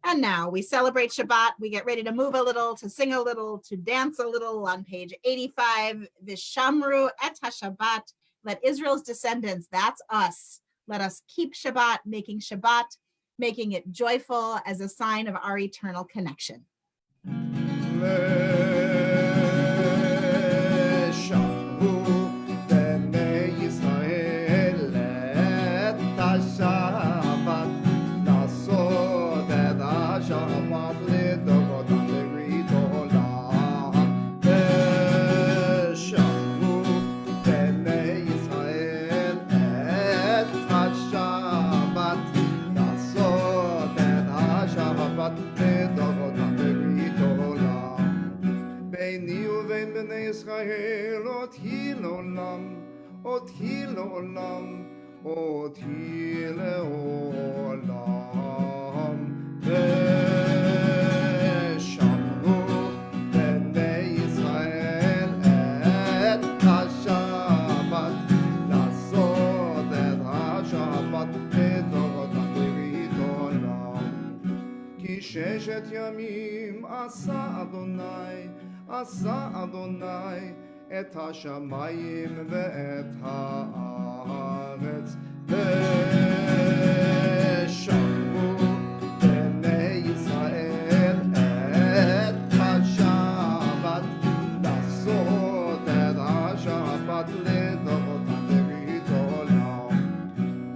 Speaker 1: And now we celebrate Shabbat. We get ready to move a little, to sing a little, to dance a little on page 85. Vishamru et HaShabbat. Let Israel's descendants, that's us. Let us keep Shabbat, making it joyful as a sign of our eternal connection.
Speaker 4: ישראל אותי לעולם, אותי לעולם, אותי לעולם. ושמרו בני ישראל את השבת, לעשות את השבת לדורותם ברית עולם. כי 6 ימים עשה אדוני את השמיים ואת הארץ ושמרו בני ישראל את השבת לעשות את השבת לדורותם ברית עולם.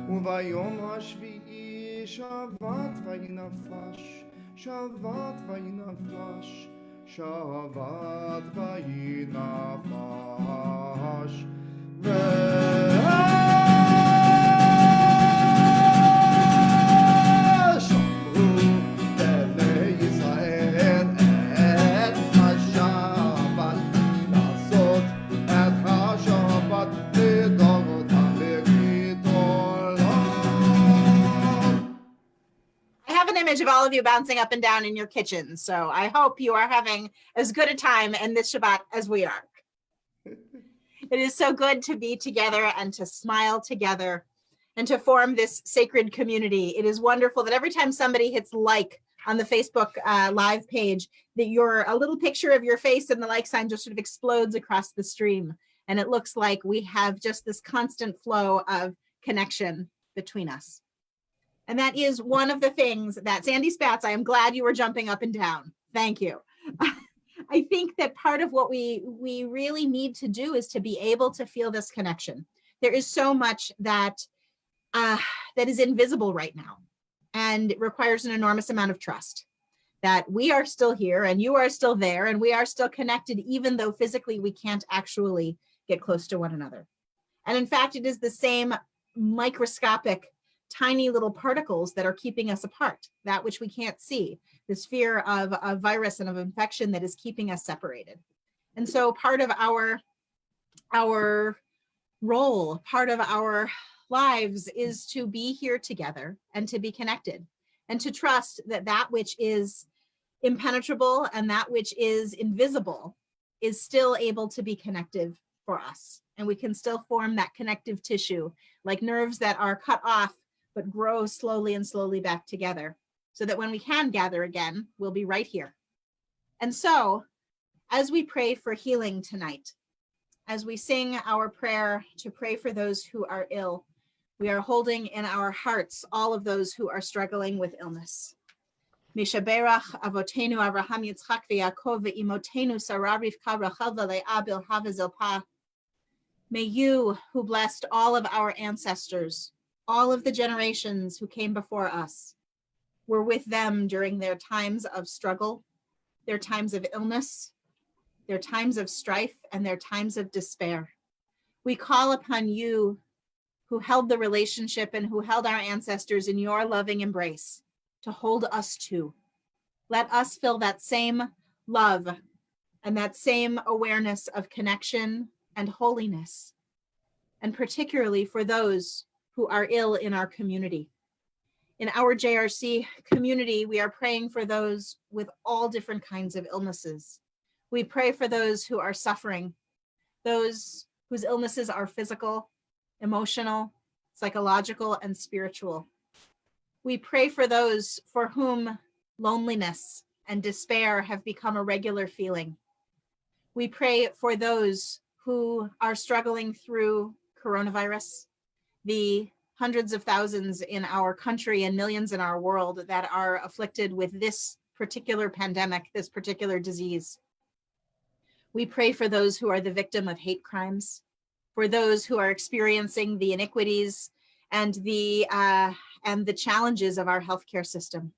Speaker 4: וביום השביעי שבת וינפש, שבת וינפש, שבת וינפש ושמרו בני ישראל את השבת לעשות את השבת לדורותם ברית עולם.
Speaker 1: I have an image of all of you bouncing up and down in your kitchens, so I hope you are having as good a time in this Shabbat as we are. It is so good to be together and to smile together and to form this sacred community. It is wonderful that every time somebody hits like on the Facebook live page, that a little picture of your face and the like sign just sort of explodes across the stream. And it looks like we have just this constant flow of connection between us. And that is one of the things that Sandy Spatz, I am glad you were jumping up and down. Thank you. I think that part of what we really need to do is to be able to feel this connection. There is so much that is invisible right now, and it requires an enormous amount of trust that we are still here and you are still there and we are still connected, even though physically we can't actually get close to one another. And in fact, it is the same microscopic, tiny little particles that are keeping us apart, that which we can't see, this fear of a virus and of infection that is keeping us separated. And so part of our role, part of our lives is to be here together and to be connected and to trust that that which is impenetrable and that which is invisible is still able to be connective for us. And we can still form that connective tissue, like nerves that are cut off but grow slowly and slowly back together, so that when we can gather again, we'll be right here. And so, as we pray for healing tonight, as we sing our prayer to pray for those who are ill, we are holding in our hearts all of those who are struggling with illness. Mishaberach avotenu Avraham Yitzchak v'Yaakov ve'imotenu Sarah Rivka Rachel v'Leah Bilhah v'Zilpah. May you, who blessed all of our ancestors, all of the generations who came before us, were with them during their times of struggle, their times of illness, their times of strife, and their times of despair. We call upon you, who held the relationship and who held our ancestors in your loving embrace, to hold us too. Let us feel that same love and that same awareness of connection and holiness, and particularly for those who are ill in our community. In our JRC community, we are praying for those with all different kinds of illnesses. We pray for those who are suffering, those whose illnesses are physical, emotional, psychological, and spiritual. We pray for those for whom loneliness and despair have become a regular feeling. We pray for those who are struggling through coronavirus, the hundreds of thousands in our country and millions in our world that are afflicted with this particular pandemic, this particular disease. We pray for those who are the victim of hate crimes, for those who are experiencing the iniquities and the challenges of our healthcare system.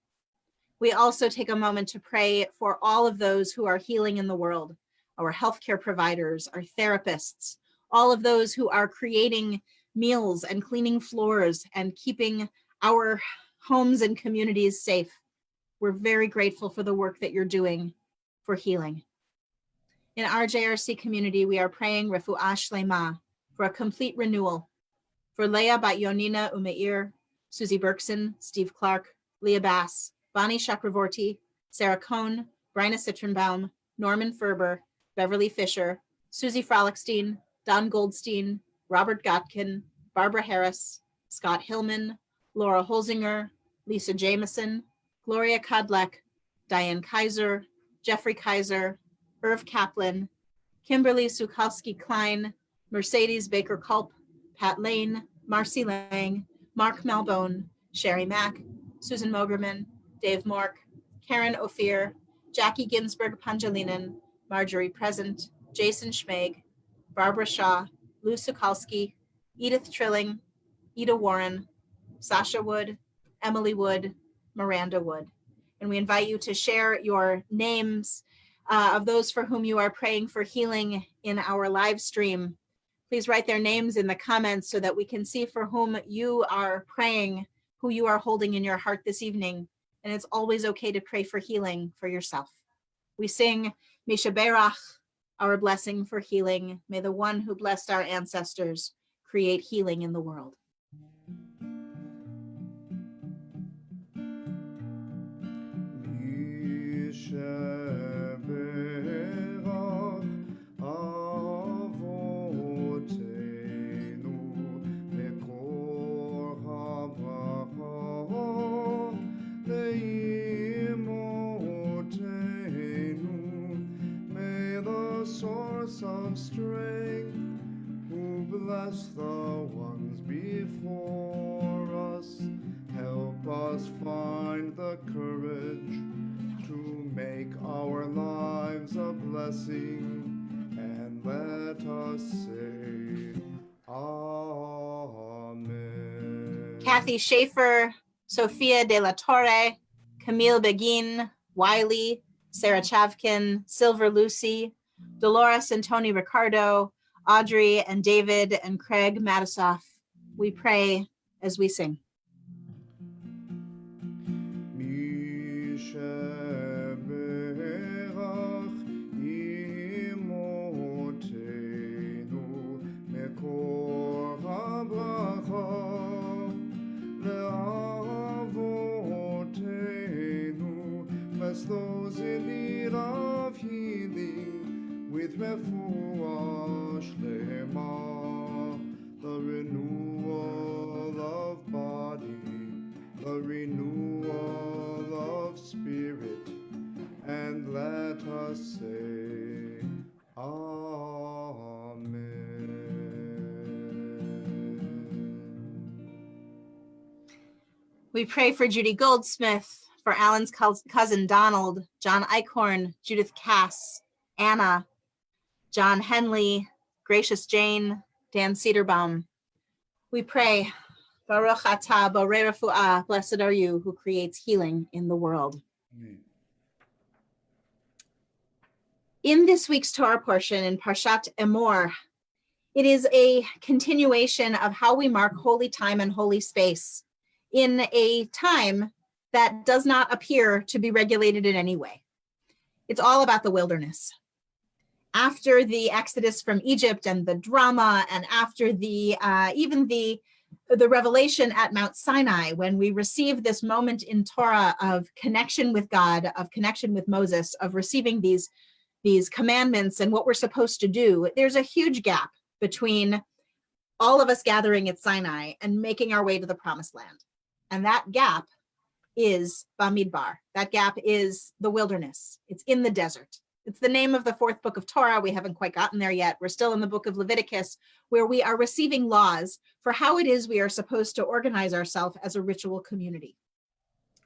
Speaker 1: We also take a moment to pray for all of those who are healing in the world, our healthcare providers, our therapists, all of those who are creating meals and cleaning floors and keeping our homes and communities safe. We're very grateful for the work that you're doing for healing. In our JRC community, we are praying Refuah Shlema, for a complete renewal, for Leah Bat Yonina Umeir, Susie Berkson, Steve Clark, Leah Bass, Bonnie Chakravorty, Sarah Cohn, Bryna Citronbaum, Norman Ferber, Beverly Fisher, Susie Frolickstein, Don Goldstein, Robert Gotkin, Barbara Harris, Scott Hillman, Laura Holzinger, Lisa Jameson, Gloria Kadlek, Diane Kaiser, Jeffrey Kaiser, Irv Kaplan, Kimberly Sukowski-Klein, Mercedes Baker-Culp, Pat Lane, Marcy Lang, Mark Malbone, Sherry Mack, Susan Mogerman, Dave Mork, Karen Ophir, Jackie Ginsberg Panjalinen, Marjorie Present, Jason Schmeg, Barbara Shaw, Lou Sukalski, Edith Trilling, Ida Warren, Sasha Wood, Emily Wood, Miranda Wood. And we invite you to share your names of those for whom you are praying for healing in our live stream. Please write their names in the comments so that we can see for whom you are praying, who you are holding in your heart this evening. And it's always okay to pray for healing for yourself. We sing Mishaberach, our blessing for healing. May the one who blessed our ancestors create healing in the world.
Speaker 4: אבותינו מקור of strength, who bless the ones before us. Help us find the courage to make our lives a blessing, and let us say, Amen.
Speaker 1: Kathy Schaefer, Sophia de la Torre, Camille Begin, Wiley, Sarah Chavkin, Silver Lucy, Dolores and Tony Ricardo, Audrey and David and Craig Matisoff. We pray as we sing.
Speaker 4: Bless those in need of healing with refuah shlema, the renewal of body, the renewal of spirit, and let us say, Amen.
Speaker 1: We pray for Judy Goldsmith, for Alan's cousin Donald, John Eichhorn, Judith Cass, Anna, John Henley, Gracious Jane, Dan Cedarbaum. We pray, Baruch atah borei refuah, blessed are you who creates healing in the world.
Speaker 3: Amen.
Speaker 1: In this week's Torah portion in Parshat Emor, it is a continuation of how we mark holy time and holy space in a time that does not appear to be regulated in any way. It's all about the wilderness. After the exodus from Egypt and the drama, and after the revelation at Mount Sinai, when we receive this moment in Torah of connection with God, of connection with Moses, of receiving these commandments and what we're supposed to do, there's a huge gap between all of us gathering at Sinai and making our way to the promised land. And that gap is Bamidbar. That gap is the wilderness. It's in the desert. It's the name of the fourth book of Torah. We haven't quite gotten there yet. We're still in the book of Leviticus, where we are receiving laws for how it is we are supposed to organize ourselves as a ritual community.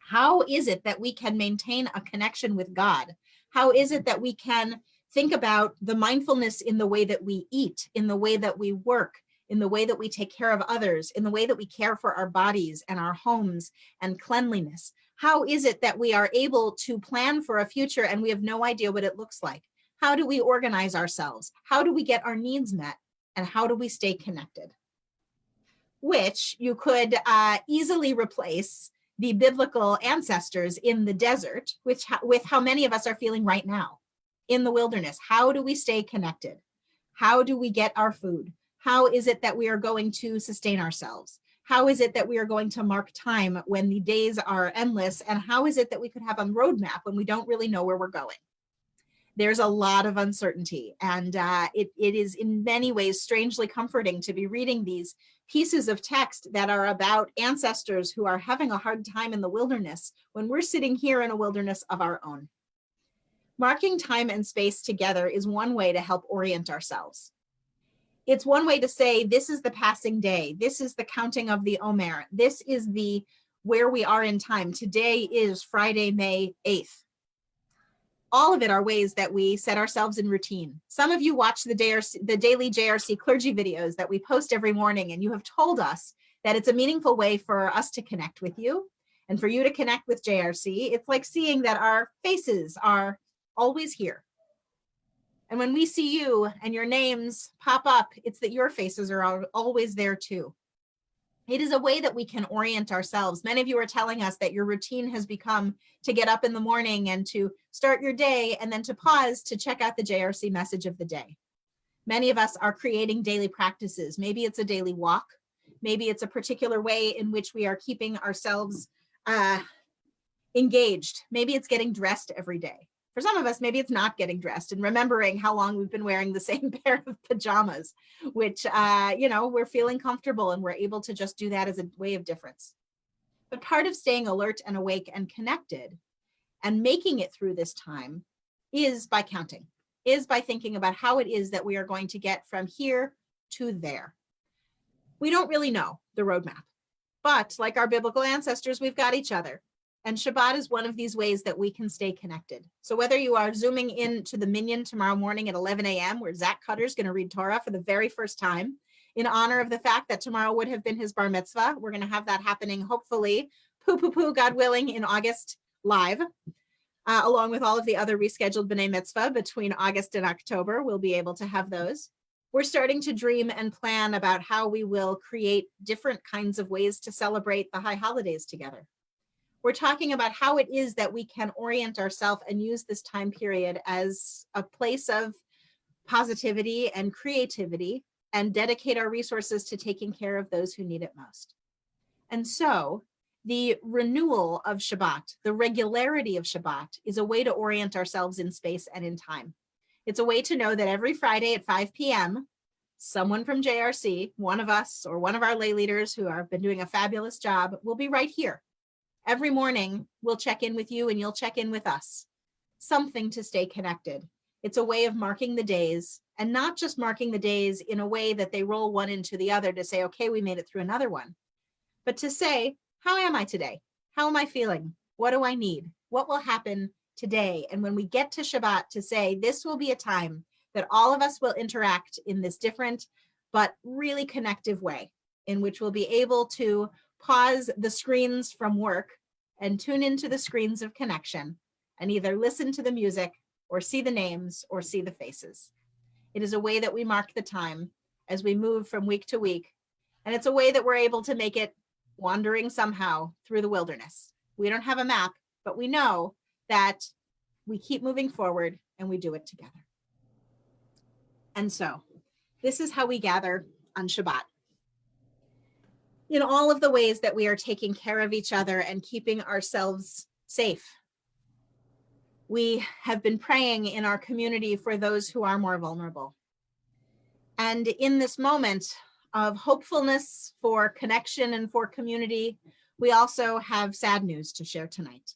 Speaker 1: How is it that we can maintain a connection with God? How is it that we can think about the mindfulness in the way that we eat, in the way that we work, in the way that we take care of others, in the way that we care for our bodies and our homes and cleanliness? How is it that we are able to plan for a future and we have no idea what it looks like? How do we organize ourselves? How do we get our needs met? And how do we stay connected? Which you could easily replace the biblical ancestors in the desert, with how many of us are feeling right now in the wilderness. How do we stay connected? How do we get our food? How is it that we are going to sustain ourselves? How is it that we are going to mark time when the days are endless? And how is it that we could have a roadmap when we don't really know where we're going? There's a lot of uncertainty, and it is in many ways strangely comforting to be reading these pieces of text that are about ancestors who are having a hard time in the wilderness when we're sitting here in a wilderness of our own. Marking time and space together is one way to help orient ourselves. It's one way to say, this is the passing day. This is the counting of the Omer. This is the where we are in time. Today is Friday, May 8th. All of it are ways that we set ourselves in routine. Some of you watch the daily JRC clergy videos that we post every morning, and you have told us that it's a meaningful way for us to connect with you and for you to connect with JRC. It's like seeing that our faces are always here. And when we see you and your names pop up, it's that your faces are always there too. It is a way that we can orient ourselves. Many of you are telling us that your routine has become to get up in the morning and to start your day and then to pause to check out the JRC message of the day. Many of us are creating daily practices. Maybe it's a daily walk. Maybe it's a particular way in which we are keeping ourselves engaged. Maybe it's getting dressed every day. For some of us, maybe it's not getting dressed and remembering how long we've been wearing the same pair of pajamas, which, we're feeling comfortable and we're able to just do that as a way of difference. But part of staying alert and awake and connected and making it through this time is by counting. is by thinking about how it is that we are going to get from here to there. We don't really know the roadmap, but like our biblical ancestors, we've got each other. And Shabbat is one of these ways that we can stay connected. So whether you are zooming in to the Minyan tomorrow morning at 11 a.m., where Zach Cutter is going to read Torah for the very first time, in honor of the fact that tomorrow would have been his bar mitzvah. We're going to have that happening, hopefully, God willing, in August live, along with all of the other rescheduled B'nai Mitzvah between August and October. We'll be able to have those. We're starting to dream and plan about how we will create different kinds of ways to celebrate the high holidays together. We're talking about how it is that we can orient ourselves and use this time period as a place of positivity and creativity and dedicate our resources to taking care of those who need it most. And so the renewal of Shabbat, the regularity of Shabbat, is a way to orient ourselves in space and in time. It's a way to know that every Friday at 5 p.m., someone from JRC, one of us or one of our lay leaders who have been doing a fabulous job, will be right here. Every morning, we'll check in with you and you'll check in with us. Something to stay connected. It's a way of marking the days, and not just marking the days in a way that they roll one into the other to say, okay, we made it through another one, but to say, how am I today? How am I feeling? What do I need? What will happen today? And when we get to Shabbat, to say, this will be a time that all of us will interact in this different, but really connective way, in which we'll be able to pause the screens from work and tune into the screens of connection and either listen to the music or see the names or see the faces. It is a way that we mark the time as we move from week to week. And it's a way that we're able to make it wandering somehow through the wilderness. We don't have a map, but we know that we keep moving forward and we do it together. And so this is how we gather on Shabbat. In all of the ways that we are taking care of each other and keeping ourselves safe. We have been praying in our community for those who are more vulnerable. And in this moment of hopefulness for connection and for community, we also have sad news to share tonight.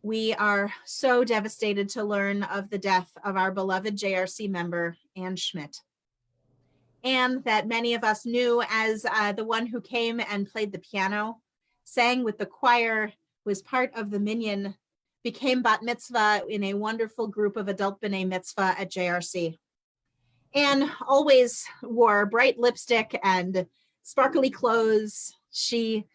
Speaker 1: We are so devastated to learn of the death of our beloved JRC member, Ann Schmidt. Anne, that many of us knew as the one who came and played the piano, sang with the choir, was part of the minyan, became bat mitzvah in a wonderful group of adult b'nai mitzvah at JRC. Anne always wore bright lipstick and sparkly clothes. She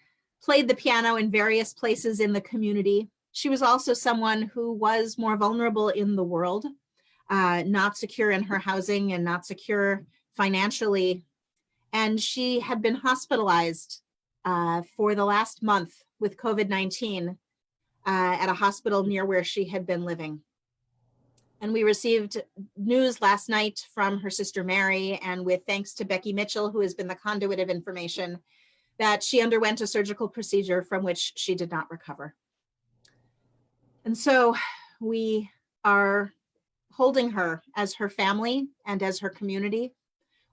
Speaker 1: played the piano in various places in the community. She was also someone who was more vulnerable in the world, not secure in her housing and not secure financially. And she had been hospitalized for the last month with COVID-19 at a hospital near where she had been living. And we received news last night from her sister Mary, and with thanks to Becky Mitchell, who has been the conduit of information, that she underwent a surgical procedure from which she did not recover. And so we are holding her as her family and as her community.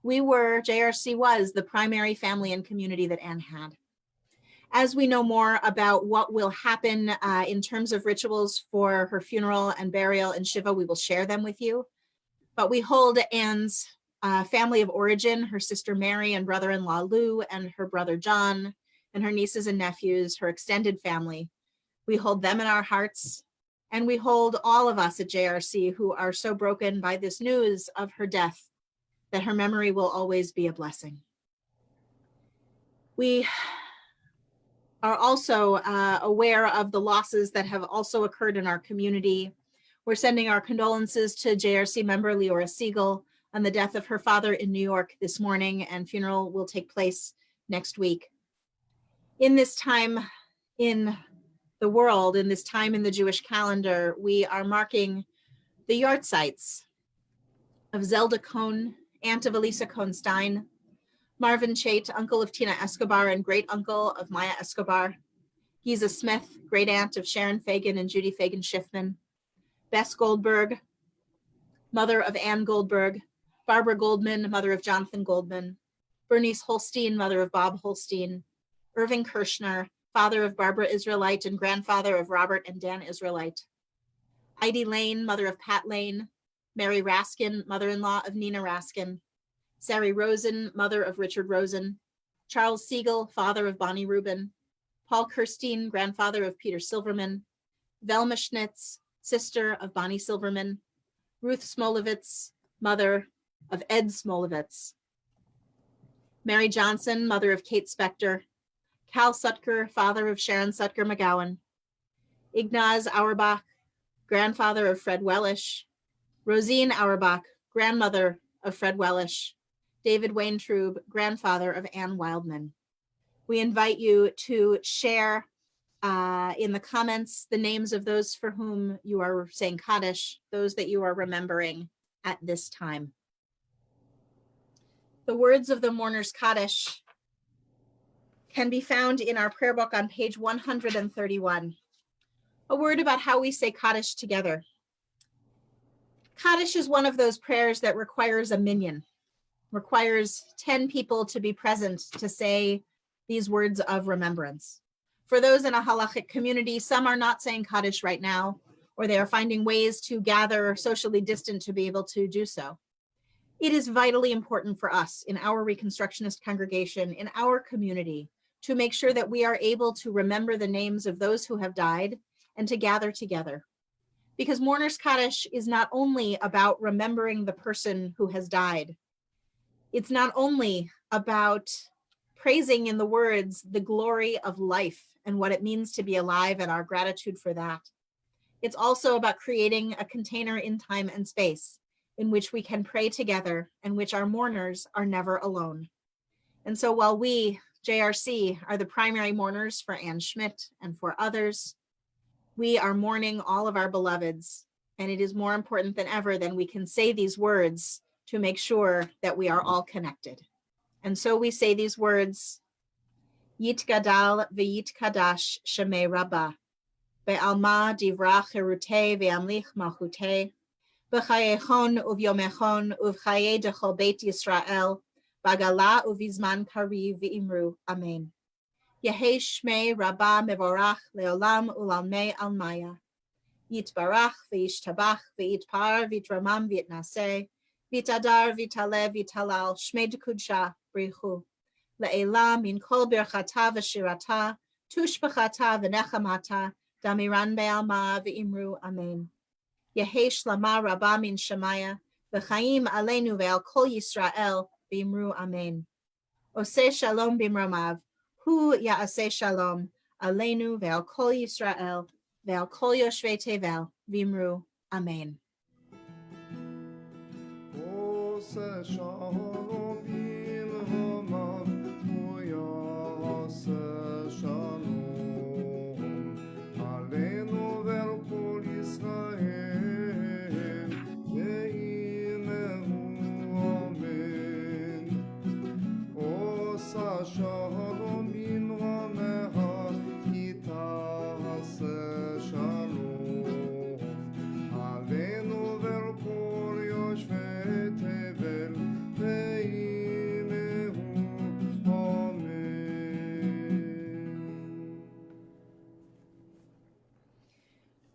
Speaker 1: JRC was the primary family and community that Anne had. As we know more about what will happen in terms of rituals for her funeral and burial and Shiva, we will share them with you. But we hold Anne's family of origin, her sister Mary and brother-in-law Lou and her brother John and her nieces and nephews, her extended family. We hold them in our hearts, and we hold all of us at JRC who are so broken by this news of her death that her memory will always be a blessing. We are also aware of the losses that have also occurred in our community. We're sending our condolences to JRC member Leora Siegel on the death of her father in New York this morning, and funeral will take place next week. In this time in the world, in this time in the Jewish calendar, we are marking the yahrzeits of Zelda Cohn, aunt of Elisa Cohn-Stein, Marvin Chait, uncle of Tina Escobar and great uncle of Maya Escobar, Giza Smith, great aunt of Sharon Fagan and Judy Fagan Schiffman, Bess Goldberg, mother of Ann Goldberg, Barbara Goldman, mother of Jonathan Goldman, Bernice Holstein, mother of Bob Holstein, Irving Kirshner, father of Barbara Israelite and grandfather of Robert and Dan Israelite, Heidi Lane, mother of Pat Lane, Mary Raskin, mother-in-law of Nina Raskin, Sari Rosen, mother of Richard Rosen, Charles Siegel, father of Bonnie Rubin, Paul Kirstein, grandfather of Peter Silverman, Velma Schnitz, sister of Bonnie Silverman, Ruth Smolovitz, mother of Ed Smolovitz, Mary Johnson, mother of Kate Spector, Cal Sutker, father of Sharon Sutker McGowan, Ignaz Auerbach, grandfather of Fred Wellish, Rosine Auerbach, grandmother of Fred Wellish, David Waintrub, grandfather of Anne Wildman. We invite you to share in the comments the names of those for whom you are saying Kaddish, those that you are remembering at this time. The words of the mourner's Kaddish can be found in our prayer book on page 131. A word about how we say Kaddish together. Kaddish is one of those prayers that requires a minyan, requires 10 people to be present to say these words of remembrance. For those in a halachic community, some are not saying Kaddish right now, or they are finding ways to gather socially distant to be able to do so. It is vitally important for us in our Reconstructionist congregation, in our community, to make sure that we are able to remember the names of those who have died and to gather together. Because Mourner's Kaddish is not only about remembering the person who has died, it's not only about praising in the words the glory of life and what it means to be alive and our gratitude for that. It's also about creating a container in time and space in which we can pray together and which our mourners are never alone. And so while we, JRC, are the primary mourners for Ann Schmidt and for others, we are mourning all of our beloveds, and it is more important than ever that we can say these words to make sure that we are all connected. And so we say these words, Yitgadal v'yitkadash shemei Rabbah, be'alma divrach cherutei ve'amlich malchutei, b'chayechon uvyomechon uvchaye dechol beit Yisrael, b'agala uvizman kariv v'imru, amen. Yehei shmei Rabbah mevorach leolam ulalmei almaya. Yitbarach v'yishtabach v'yitpar v'yitramam v'yitnaseh, v'yitadar v'yitale v'yitalal shmei dekudsha brichu. Le'elah min kol birchata v'shirata, tushbachata v'nechamata, damiran be'alma v'imru, amen. Yehei shlama Rabbah min shemaya, v'chaim aleinu ve'al kol Yisrael v'imru, amen. Oseh shalom b'mramav, hu ya'aseh shalom, aleinu ve'al kol Yisrael, ve'al kol yoshvei tevel, v'imru, amen.
Speaker 4: Oseh shalom b'mramav, hu ya'aseh shalom, aleinu ve'al kol Yisrael, ve'imru, amen. Oseh shalom b'mramav, yita'aseh shalom, aleinu ve'al kol yoshvei tevel, ve'imru, amen.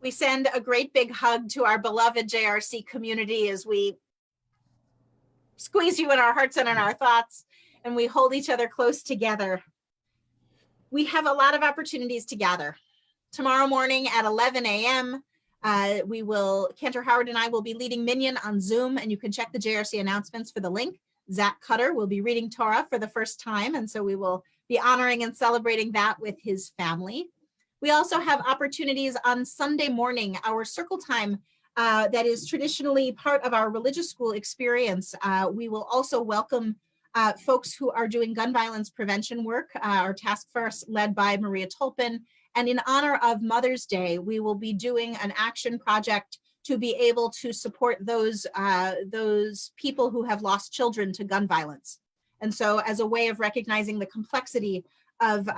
Speaker 1: We send a great big hug to our beloved JRC community as we squeeze you in our hearts and in our thoughts, and we hold each other close together. We have a lot of opportunities to gather. Tomorrow morning at 11 a.m., Cantor Howard and I will be leading Minyan on Zoom, and you can check the JRC announcements for the link. Zach Cutter will be reading Torah for the first time, and so we will be honoring and celebrating that with his family. We also have opportunities on Sunday morning, our circle time that is traditionally part of our religious school experience. We will also welcome folks who are doing gun violence prevention work, our task force led by Maria Tolpin. And in honor of Mother's Day, we will be doing an action project to be able to support those people who have lost children to gun violence. And so as a way of recognizing the complexity of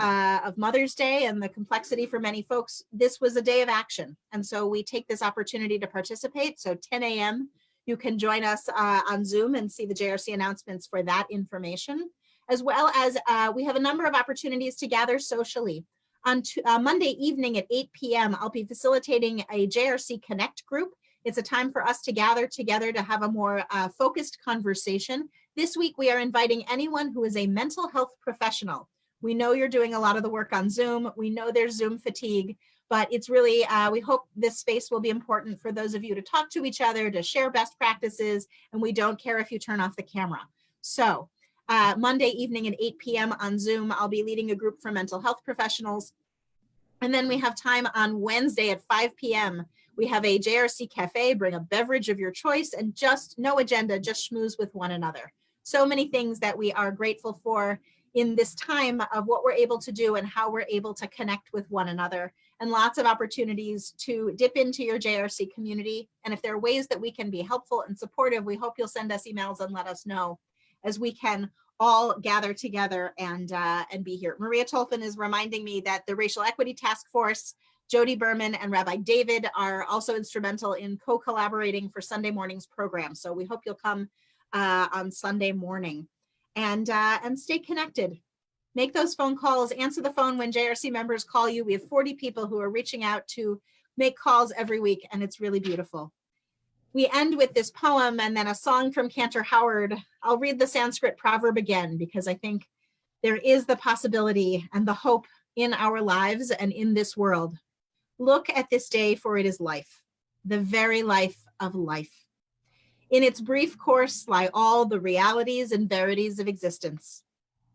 Speaker 1: Mother's Day and the complexity for many folks, this was a day of action. And so we take this opportunity to participate. So 10 a.m., you can join us on Zoom and see the JRC announcements for that information, as well as we have a number of opportunities to gather socially. On Monday evening at 8 p.m., I'll be facilitating a JRC Connect group. It's a time for us to gather together to have a more focused conversation. This week, we are inviting anyone who is a mental health professional. We know you're doing a lot of the work on Zoom. We know there's Zoom fatigue, but it's really, we hope this space will be important for those of you to talk to each other, to share best practices, and we don't care if you turn off the camera. So Monday evening at 8 p.m. on Zoom, I'll be leading a group for mental health professionals. And then we have time on Wednesday at 5 p.m. We have a JRC cafe, bring a beverage of your choice and just no agenda, just schmooze with one another. So many things that we are grateful for in this time of what we're able to do and how we're able to connect with one another, and lots of opportunities to dip into your JRC community. And if there are ways that we can be helpful and supportive, we hope you'll send us emails and let us know, as we can all gather together and be here. Maria Tolfin is reminding me that the Racial Equity Task Force, Jody Berman and Rabbi David are also instrumental in co-collaborating for Sunday morning's program. So we hope you'll come on Sunday morning and stay connected. Make those phone calls, answer the phone when JRC members call you. We have 40 people who are reaching out to make calls every week, and it's really beautiful. We end with this poem and then a song from Cantor Howard. I'll read the Sanskrit proverb again because I think there is the possibility and the hope in our lives and in this world. Look at this day, for it is life, the very life of life. In its brief course lie all the realities and verities of existence,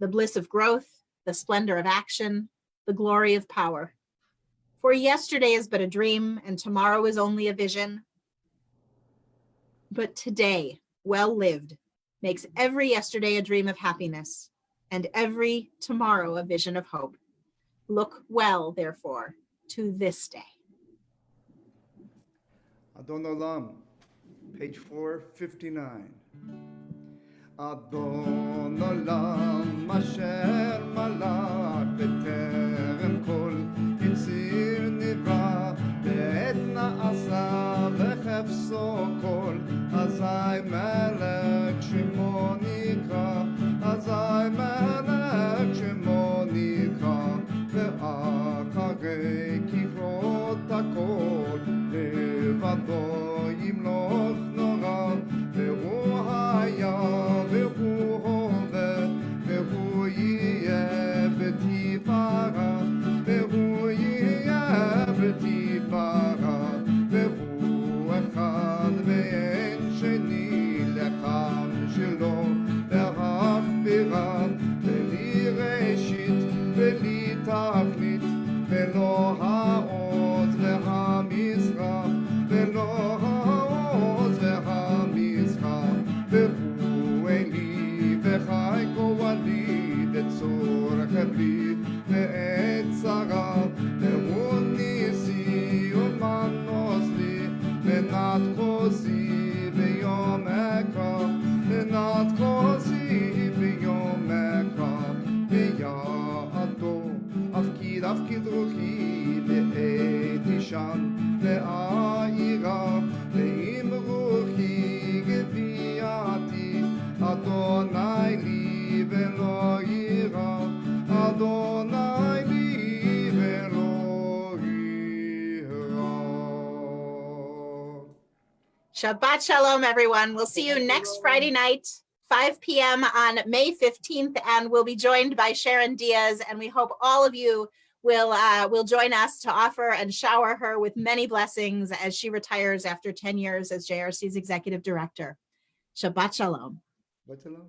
Speaker 1: the bliss of growth, the splendor of action, the glory of power. For yesterday is but a dream, and tomorrow is only a vision. But today, well lived, makes every yesterday a dream of happiness, and every tomorrow a vision of hope. Look well, therefore, to this day.
Speaker 3: Adon Olam, page 459.
Speaker 4: אדון עולם אשר מלך בטרם כל יציר נברא בעת נעשה וחפצו כל אזי מלך שמו נקרא אזי מלך שמו נקרא ואחרי כברות הכל לבדו ימלוך נורא והוא היה והוא הווה והוא יהיה בתפארה והוא יהיה בתפארה והוא אחד ואין שני לכם שלו להכבירה בלי ראשית בלי תכלית ולא העוז והמזרח ולא העוז והמזרח והוא אלי וחי גואלי לצורך בלי ועת צרה והוא ניסי ומנוס לי ונת חוזי ביום אקרא ונת חוזי ביום אקרא ויעתו אפקיד רוחי בעת אישן ועירה ועם רוחי גביעתי אדוני לי ולא יירא אדוני לי ולא יירא.
Speaker 1: Shabbat Shalom, everyone. We'll see you next Friday night, 5 p.m. on May 15th, and we'll be joined by Sharon Diaz, and we hope all of you will join us to offer and shower her with many blessings as she retires after 10 years as JRC's executive director. Shabbat Shalom.
Speaker 3: Shabbat Shalom.